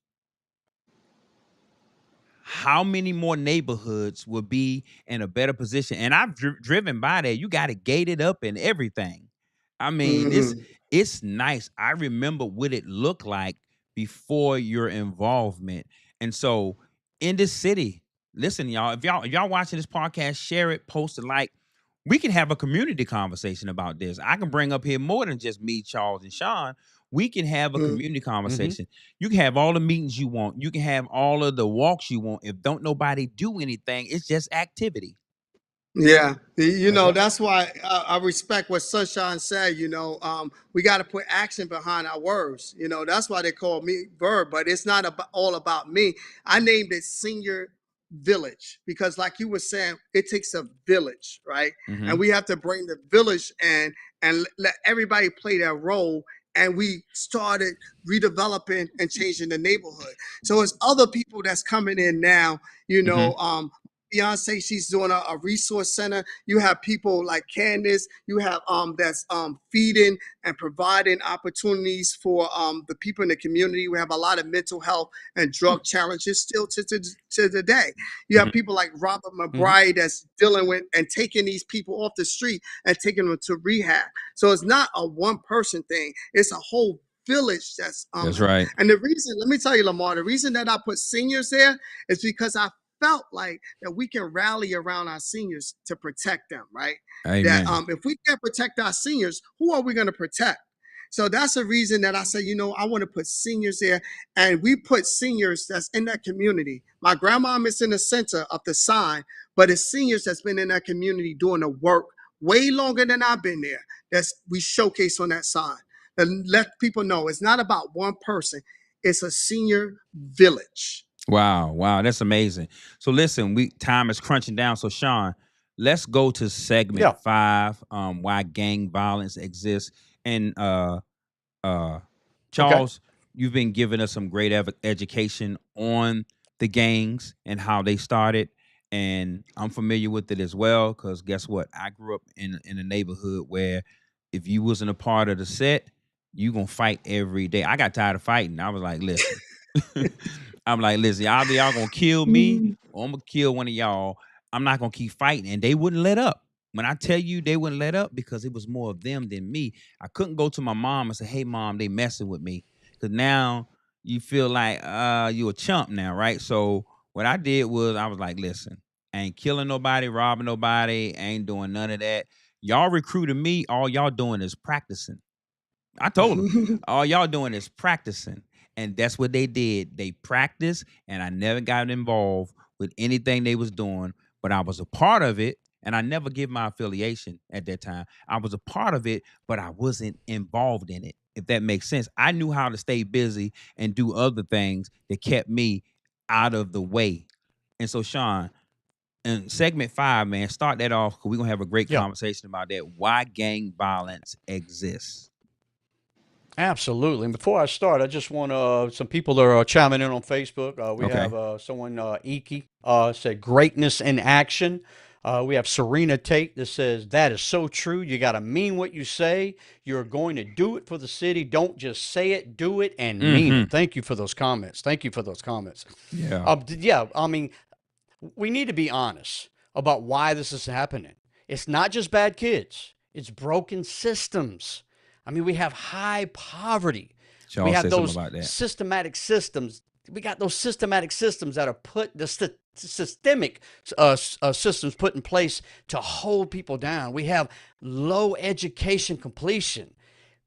how many more neighborhoods would be in a better position? And I've driven by there. You got it gated up and everything. I mean, Hmm. it's nice. I remember what it looked like before your involvement. And so in this city, listen, y'all, if y'all watching this podcast, share it, post it, like, we can have a community conversation about this. I can bring up here more than just me, Charles, and Sean. We can have a community Mm-hmm. conversation. You can have all the meetings you want. You can have all of the walks you want. If don't nobody do anything, it's just activity. Yeah, you That's know, right. that's why I respect what Sunshine said. We got to put action behind our words. That's why they call me Verb, but it's not all about me. I named it Senior Village because, like you were saying, it takes a village, right? Mm-hmm. And we have to bring the village and let everybody play their role. And we started redeveloping and changing the neighborhood. So it's other people that's coming in now. You Mm-hmm. know, Beyonce, she's doing a resource center. You have people like Candace. You have that's feeding and providing opportunities for the people in the community. We have a lot of mental health and drug challenges still to the day. You have people like Robert Mm-hmm. McBride that's dealing with and taking these people off the street and taking them to rehab. So it's not a one person thing. It's a whole village that's That's right. and the reason, let me tell you, Lamar, the reason that I put seniors there is because I felt like that we can rally around our seniors to protect them, right? That Amen. if we can't protect our seniors, who are we going to protect? So that's the reason that I say, I want to put seniors there, and we put seniors that's in that community. My grandmom is in the center of the sign, but it's seniors that's been in that community doing the work way longer than I've been there. That's we showcase on that sign. And let people know it's not about one person. It's a senior village. Wow, that's amazing. So listen, time is crunching down. So Sean, let's go to segment Yeah. 5. Why gang violence exists. And uh Okay. Charles, you've been giving us some great education on the gangs and how they started. And I'm familiar with it as well, because guess what? I grew up in a neighborhood where if you wasn't a part of the set, you gonna fight every day. I got tired of fighting. I was like, listen. I'm like, listen, either y'all gonna kill me or I'm gonna kill one of y'all. I'm not gonna keep fighting. And they wouldn't let up. When I tell you they wouldn't let up, because it was more of them than me. I couldn't go to my mom and say, hey mom, they messing with me. Cause now you feel like you a chump now, right? So what I did was I was like, listen, I ain't killing nobody, robbing nobody, ain't doing none of that. Y'all recruited me, all y'all doing is practicing. I told them, all y'all doing is practicing. And that's what they did. They practiced, and I never got involved with anything they was doing, but I was a part of it. And I never give my affiliation at that time. I was a part of it, but I wasn't involved in it, if that makes sense. I knew how to stay busy and do other things that kept me out of the way. And so, Sean, in segment 5, man, start that off, because we're going to have a great Yeah. conversation about that. Why gang violence exists. Absolutely. And before I start, I just want some people are chiming in on Facebook. We Okay. have someone, Iki, said greatness in action. We have Serena Tate that says that is so true. You got to mean what you say. You're going to do it for the city. Don't just say it, do it, and mean Mm-hmm. it. Thank you for those comments. Thank you for those comments. Yeah. Yeah, I mean, we need to be honest about why this is happening. It's not just bad kids, it's broken systems. I mean, we have high poverty. We Charles have said something those about that. systematic systems. We got those systematic systems that are put, the systemic systems put in place to hold people down. We have low education completion.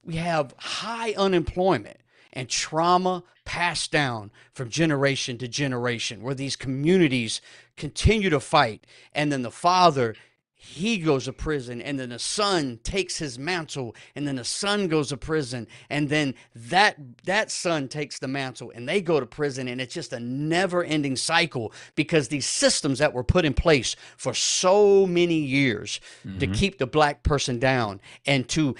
We have high unemployment and trauma passed down from generation to generation, where these communities continue to fight. And then the father, he goes to prison, and then the son takes his mantle, and then the son goes to prison, and then that son takes the mantle, and they go to prison, and it's just a never-ending cycle, because these systems that were put in place for so many years to keep the black person down, and to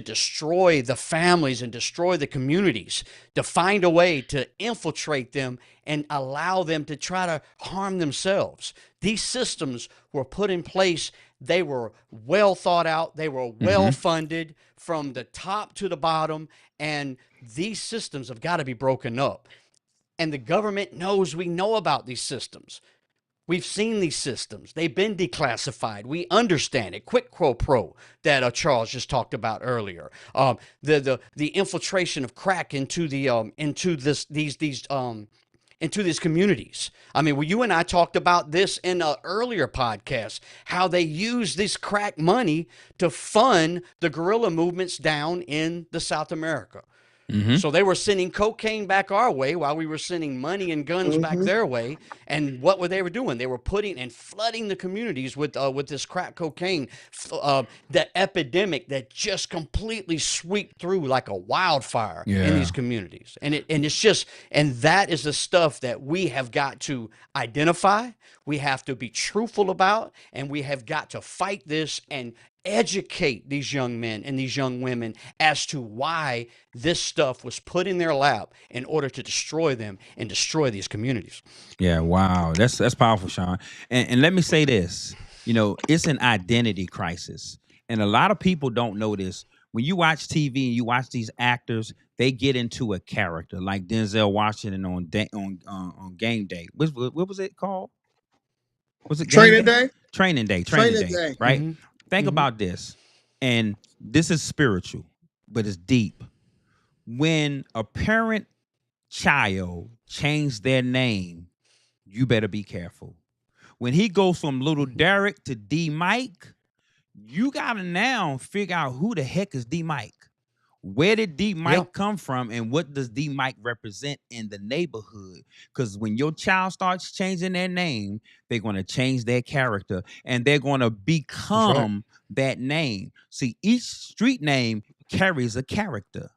destroy the families and destroy the communities, to find a way to infiltrate them and allow them to try to harm themselves. These systems were put in place. They were well thought out. They were well funded from the top to the bottom. And these systems have got to be broken up. And the government knows we know about these systems. We've seen these systems. They've been declassified. We understand it. Quid pro that Charles just talked about earlier. The infiltration of crack into these communities. I mean, well, you and I talked about this in an earlier podcast, how they use this crack money to fund the guerrilla movements down in the South America. So they were sending cocaine back our way while we were sending money and guns back their way. And what were they doing? They were putting and flooding the communities with this crack cocaine, the epidemic that just completely swept through like a wildfire in these communities. And that is the stuff that we have got to identify. We have to be truthful about, and we have got to fight this and educate these young men and these young women as to why this stuff was put in their lap in order to destroy them and destroy these communities. Yeah, wow. That's powerful, Shann. And let me say this, it's an identity crisis. And a lot of people don't know this. When you watch TV and you watch these actors, they get into a character like Denzel Washington on Game Day. What was it called? Was it Training Day? Training Day, right? Think about this, and this is spiritual, but it's deep. When a parent child changes their name, you better be careful. When he goes from Little Derek to D Mike, you gotta now figure out who the heck is D Mike. Where did D Mike come from, and what does D Mike represent in the neighborhood? Because when your child starts changing their name, they're going to change their character, and they're going to become that name. See, each street name carries a character,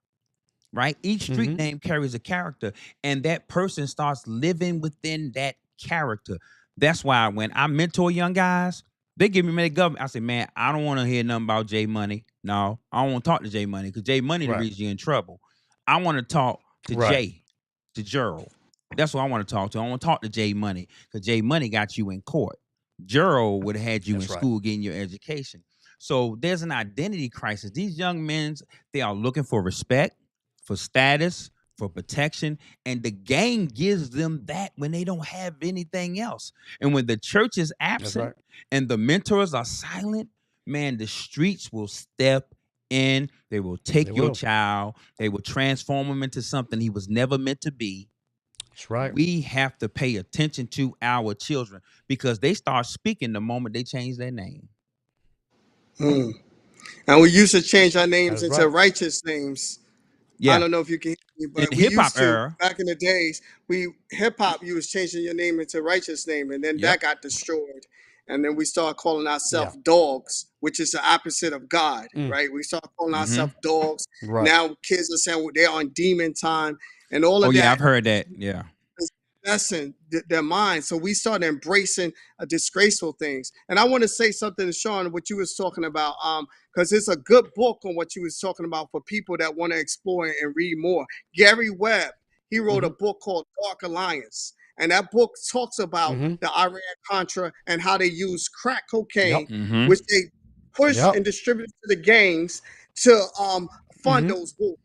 right? Each street name carries a character, and that person starts living within that character. That's why when I mentor young guys, they give me money government. I say, man, I don't want to hear nothing about J Money. No, I don't want to talk to J Money because J Money the reason you're in trouble. I want to talk to Jay, to Gerald. That's what I want to talk to. I want to talk to J Money because J Money got you in court. Gerald would have had you in school getting your education. So there's an identity crisis. These young men, they are looking for respect, for status, for protection, and the gang gives them that when they don't have anything else. And when the church is absent and the mentors are silent, man, the streets will step in. They will take your child. They will transform him into something he was never meant to be. That's right. We have to pay attention to our children because they start speaking the moment they change their name. And we used to change our names into righteous names. Yeah. I don't know if you can hear me, but we used to era. Back in the days, hip hop, you was changing your name into righteous name, and then that got destroyed. And then we started calling ourselves dogs, which is the opposite of God, right? We started calling ourselves dogs. Now kids are saying they're on demon time and all of that. Oh, yeah, I've heard that. Yeah. That's in their mind. So we started embracing disgraceful things. And I want to say something to Shann, what you was talking about, because it's a good book on what you was talking about for people that want to explore and read more. Gary Webb, he wrote a book called Dark Alliance. And that book talks about the Iran-Contra and how they use crack cocaine, which they push and distribute to the gangs to fund those wars.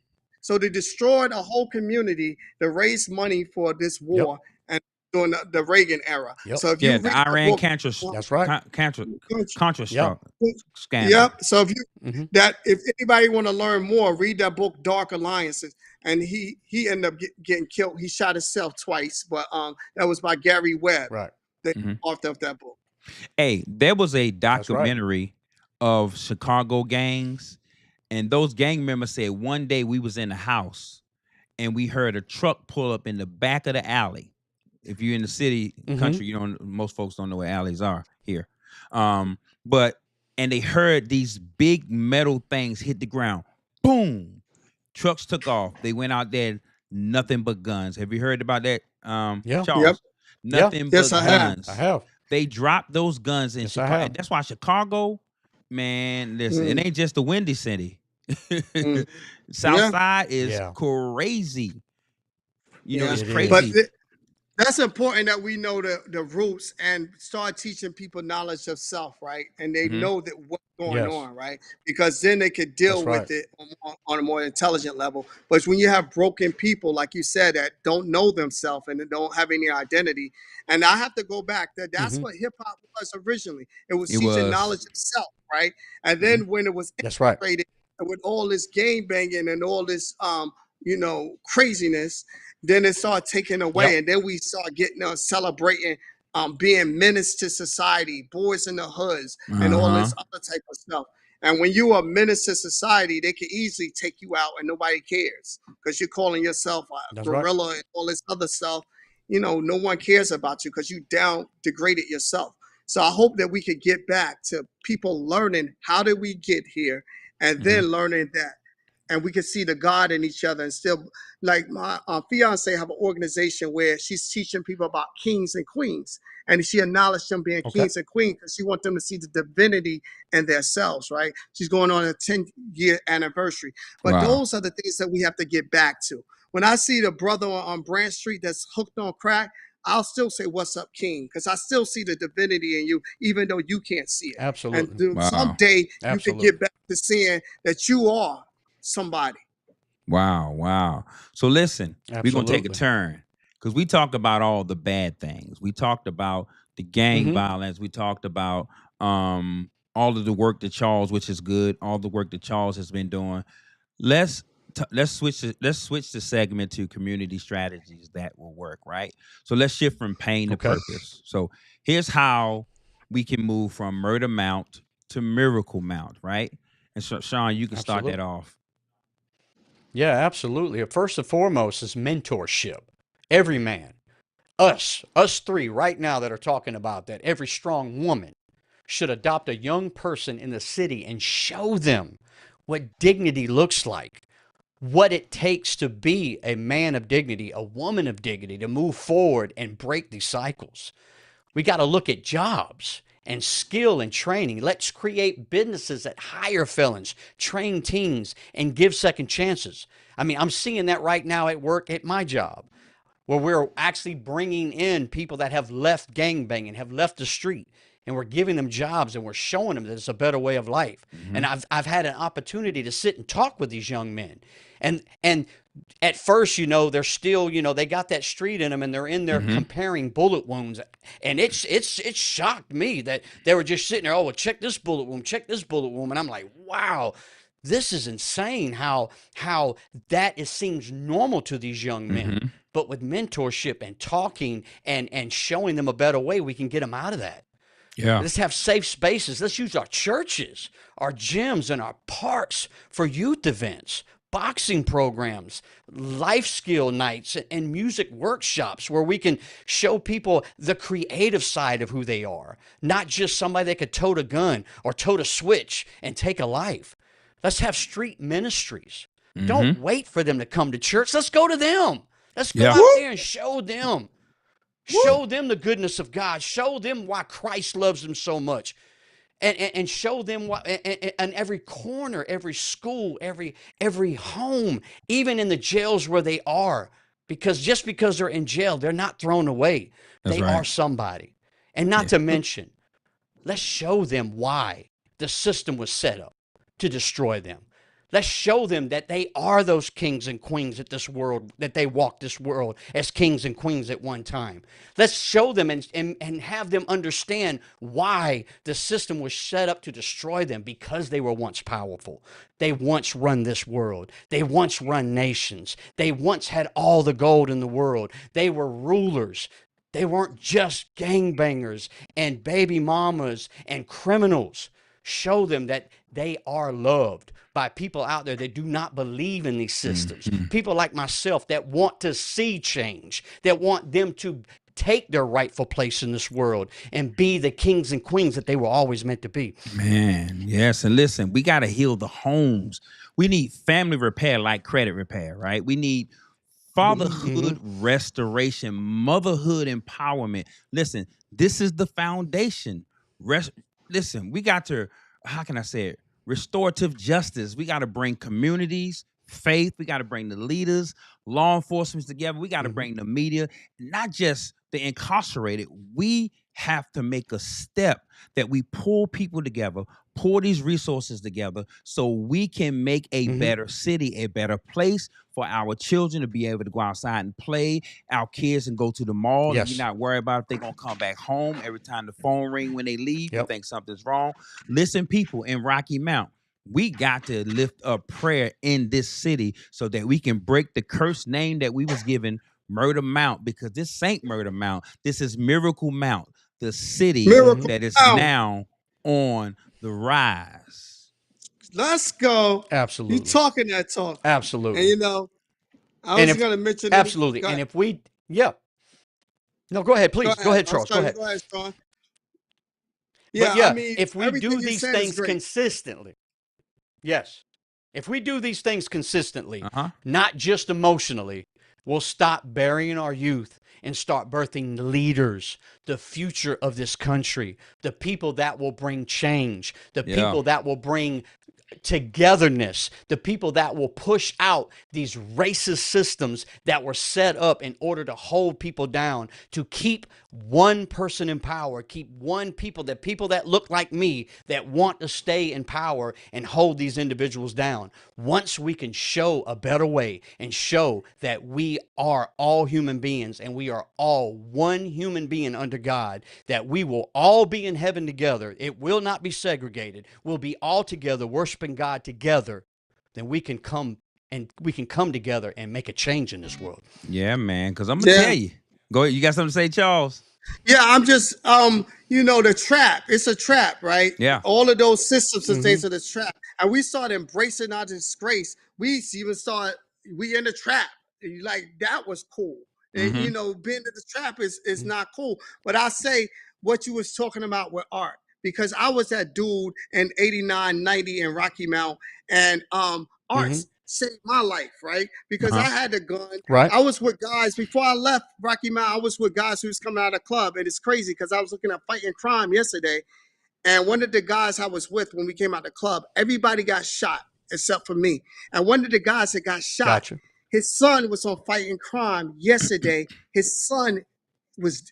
So they destroyed a whole community to raise money for this war and during the Reagan era. So if you read the Iran-Contra, that's right, Contra scandal. Yep. So if if anybody want to learn more, read that book, Dark Alliances. And he ended up getting killed. He shot himself twice, but that was by Gary Webb. Right. They authored that book. Hey, there was a documentary of Chicago gangs. And those gang members said one day we was in the house and we heard a truck pull up in the back of the alley. If you're in the city, country, most folks don't know where alleys are here. And they heard these big metal things hit the ground. Boom. Trucks took off. They went out there, nothing but guns. Have you heard about that, Charles? Yep. Nothing but guns. I have. They dropped those guns in Chicago. That's why Chicago, man, listen, it ain't just the Windy City. South side is crazy. It's crazy. That's important that we know the roots and start teaching people knowledge of self, right? And they Mm-hmm. know that what's going Yes. on, right? Because then they could That's deal right. with it on a more intelligent level. But when you have broken people, like you said, that don't know themselves and don't have any identity, and I have to go back, that's Hmm. what hip hop was originally. It was It teaching knowledge was. of self, right? And Mm-hmm. then when it was That's right. integrated with all this game banging and all this craziness, then it started taking away, Yep. and then we start getting celebrating being menace to society, boys in the hoods, and all Uh-huh. this other type of stuff. And when you are a menace to society, they can easily take you out and nobody cares because you're calling yourself a That's right. gorilla and all this other stuff. No one cares about you because you down degraded yourself. So I hope that we could get back to people learning how did we get here, and Mm-hmm. then learning that, and we can see the God in each other, and still, like my fiance have an organization where she's teaching people about kings and queens, and she acknowledged them being Okay. kings and queens because she wants them to see the divinity in themselves, right? She's going on a 10-year anniversary. But Wow. those are the things that we have to get back to. When I see the brother on Branch Street that's hooked on crack, I'll still say, "What's up, King?" Because I still see the divinity in you, even though you can't see it. And Absolutely. Wow. someday you could Absolutely. get back to seeing that you are somebody. Wow. Wow. So listen, we're gonna take a Absolutely. turn because we talked about all the bad things. We talked about the gang Hmm. violence. We talked about all of the work that Charles, which is good, all the work that Charles has been doing. Let's let's switch the segment to community strategies that will work, right? So let's shift from pain to Okay. purpose. So here's how we can move from murder mount to miracle mount, right? And so Sean, you can start that Absolutely. off. Yeah, absolutely. First and foremost is mentorship. Every man, us three right now that are talking about that, every strong woman should adopt a young person in the city and show them what dignity looks like, what it takes to be a man of dignity, a woman of dignity, to move forward and break these cycles. We got to look at jobs and skill and training. Let's create businesses that hire felons, train teens, and give second chances. I mean, I'm seeing that right now at work at my job, where we're actually bringing in people that have left gangbanging, have left the street, and we're giving them jobs and we're showing them that it's a better way of life. Mm-hmm. And I've had an opportunity to sit and talk with these young men, and at first, they're still, they got that street in them, and they're in there Mm-hmm. comparing bullet wounds, and it shocked me that they were just sitting there. Oh, well, check this bullet wound, check this bullet wound, and I'm like, wow, this is insane. How that it seems normal to these young men, Mm-hmm. but with mentorship and talking and showing them a better way, we can get them out of that. Yeah. Let's have safe spaces. Let's use our churches, our gyms, and our parks for youth events, boxing programs, life skill nights, and music workshops where we can show people the creative side of who they are, not just somebody that could tote a gun or tote a switch and take a life. Let's have street ministries. Mm-hmm. Don't wait for them to come to church. Let's go to them. Let's go Yeah. out there and show them. Show them the goodness of God. Show them why Christ loves them so much. And show them why, and every corner, every school, every home, even in the jails where they are. Because just because they're in jail, they're not thrown away. That's They right. are somebody. And not Yeah. to mention, let's show them why the system was set up to destroy them. Let's show them that they are those kings and queens at this world, that they walk this world as kings and queens at one time. Let's show them and have them understand why the system was set up to destroy them, because they were once powerful. They once run this world. They once run nations. They once had all the gold in the world. They were rulers. They weren't just gangbangers and baby mamas and criminals. Show them that they are loved by people out there that do not believe in these systems. Mm-hmm. People like myself that want to see change, that want them to take their rightful place in this world and be the kings and queens that they were always meant to be. Man, yes. And listen, we got to heal the homes. We need family repair like credit repair, right? We need fatherhood restoration, motherhood empowerment. Listen, this is the foundation. Listen, we got to, how can I say it? Restorative justice. We got to bring communities, faith. We got to bring the leaders, law enforcement together. We got to Mhm. bring the media, not just the incarcerated. We have to make a step that we pull people together, pull these resources together so we can make a Mhm. better city, a better place for our children to be able to go outside and play, our kids and go to the mall. And Yes. we're not worried about if they're going to come back home every time the phone ring when they leave. We Yep. think something's wrong. Listen, people in Rocky Mount, we got to lift up prayer in this city so that we can break the cursed name that we was given, Murder Mount, because this ain't Murder Mount. This is Miracle Mount, the city Miracle that is Mount. now on the rise. Let's go. Absolutely. You talking that talk. Absolutely. And you know, I And was if- going to mention Absolutely. Go And ahead. if we, yeah. No, go ahead, please. Go ahead, I'm Charles. Go sorry, ahead. Go ahead, Sean. But yeah, I mean, if we everything do you're these saying is things great. consistently, yes. If we do these things consistently, Uh-huh. not just emotionally, we'll stop burying our youth and start birthing the leaders, the future of this country, the people that will bring change, the Yeah. people that will bring togetherness, the people that will push out these racist systems that were set up in order to hold people down, to keep one person in power, keep people that look like me that want to stay in power and hold these individuals down. Once we can show a better way and show that we are all human beings and we are all one human being under God, that we will all be in heaven together. It will not be segregated. We'll be all together worshiping God together. Then we can come together and make a change in this world. Yeah, man, because I'm going to Yeah. tell you. Go ahead. You got something to say, Charles? Yeah, I'm just, the trap. It's a trap, right? Yeah. All of those systems and things are the trap. And we start embracing our disgrace. We in the trap. Like, that was cool. And, Mhm. being in the trap is not cool. But I say what you was talking about with art. Because I was that dude in 89, 90 in Rocky Mount. And arts saved my life, right? Because I had the gun. Right. I was with guys before I left Rocky Mount. I was with guys who was coming out of the club, and it's crazy because I was looking at Fighting Crime yesterday, and one of the guys I was with when we came out of the club, everybody got shot except for me. And one of the guys that got shot, Gotcha. his son was on Fighting Crime yesterday. His son was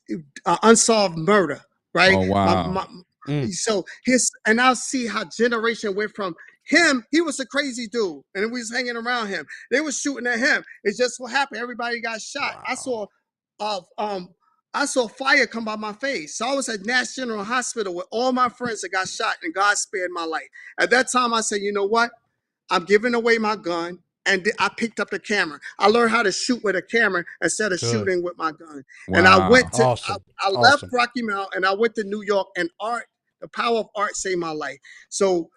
unsolved murder, right? Oh, wow. So and I'll see how generation went from him. He was a crazy dude, and we was hanging around him. They was shooting at him. It's just what happened. Everybody got shot. I saw fire come by my face. So I was at Nash General Hospital with all my friends that got shot, and God spared my life. At that time, I said, you know what? I'm giving away my gun. And I picked up the camera. I learned how to shoot with a camera instead of shooting with my gun. Wow. And I went to, Awesome. I left Rocky Mount and I went to New York, and art, the power of art saved my life. So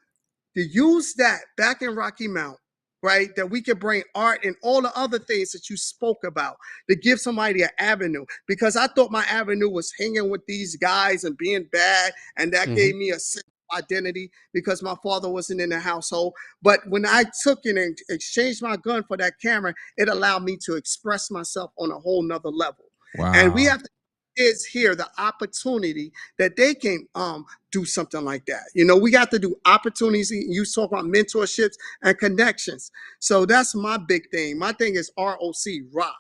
to use that back in Rocky Mount, right, that we can bring art and all the other things that you spoke about to give somebody an avenue, because I thought my avenue was hanging with these guys and being bad, and that gave me a sense of identity because my father wasn't in the household. But when I took it and exchanged my gun for that camera, it allowed me to express myself on a whole nother level. Wow. And we have to kids here the opportunity that they can do something like that. We got to do opportunities. You talk about mentorships and connections. So that's my big thing. My thing is ROC, rock.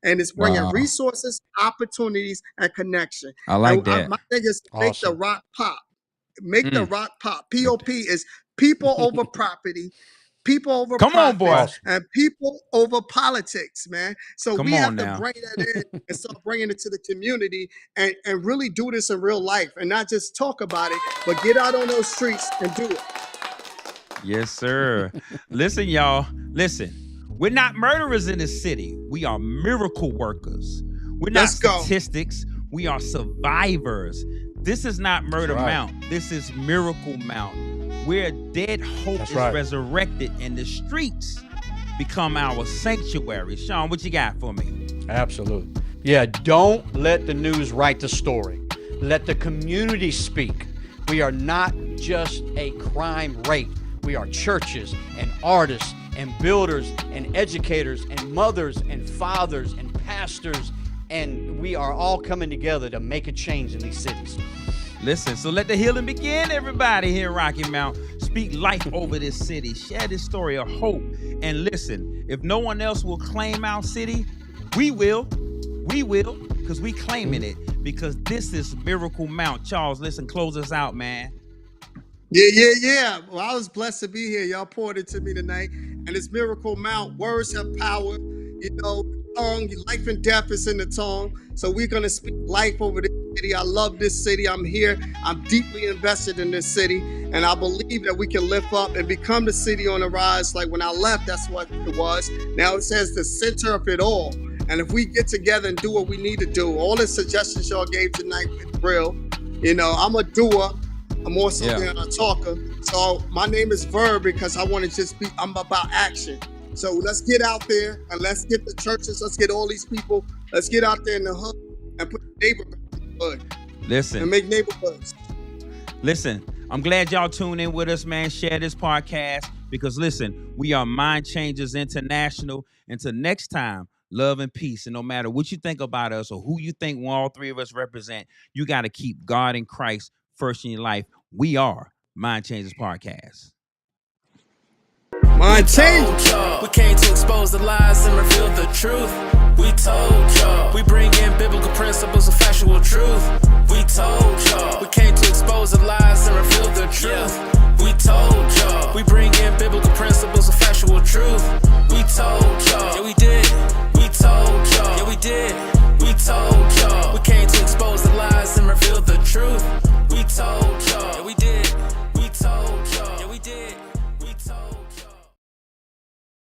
And it's bringing resources, opportunities, and connection. I like that. My thing is make the Awesome. rock pop. Make the rock pop. POP is people over property, people over Come on, profits, boy. and people over politics, man. So Come we have on to now. bring that in and start bringing it to the community and really do this in real life and not just talk about it, but get out on those streets and do it. Yes, sir. Listen, y'all. Listen. We're not murderers in this city. We are miracle workers. We're not Let's go. statistics. We are survivors. This is not Murder right. Mount. This is Miracle Mount. Where dead hope That's is right. resurrected and the streets become our sanctuary. Sean, what you got for me? Absolutely. Yeah, don't let the news write the story. Let the community speak. We are not just a crime rate. We are churches and artists and builders and educators and mothers and fathers and pastors, and we are all coming together to make a change in these cities. Listen, so let the healing begin, everybody here in Rocky Mount. Speak life over this city. Share this story of hope. And listen, if no one else will claim our city, we will. We will, because we claiming it. Because this is Miracle Mount. Charles, listen, close us out, man. Yeah. Well, I was blessed to be here. Y'all poured into me tonight. And it's Miracle Mount. Words have power. You know, tongue, life and death is in the tongue. So we're going to speak life over this city. I love this city. I'm here. I'm deeply invested in this city. And I believe that we can lift up and become the city on the rise. Like when I left, that's what it was. Now it says the center of it all. And if we get together and do what we need to do, all the suggestions y'all gave tonight is real. You know, I'm a doer. I'm also a talker. So my name is Verb because I want to just be, I'm about action. So let's get out there and let's get the churches, let's get all these people, let's get out there in the hood and put the neighborhood in the hood. Listen. And make neighborhoods. Listen, I'm glad y'all tuned in with us, man. Share this podcast because listen, we are Mind Changers International. Until next time, love and peace. And no matter what you think about us or who you think all three of us represent, you got to keep God and Christ first in your life. We are Mind Changers Podcast. Mind change. We came to expose the lies and reveal the truth. We told y'all. We bring in biblical principles of factual truth. We told y'all. We came to expose the lies and reveal the truth. We told y'all. We bring in biblical principles of factual truth.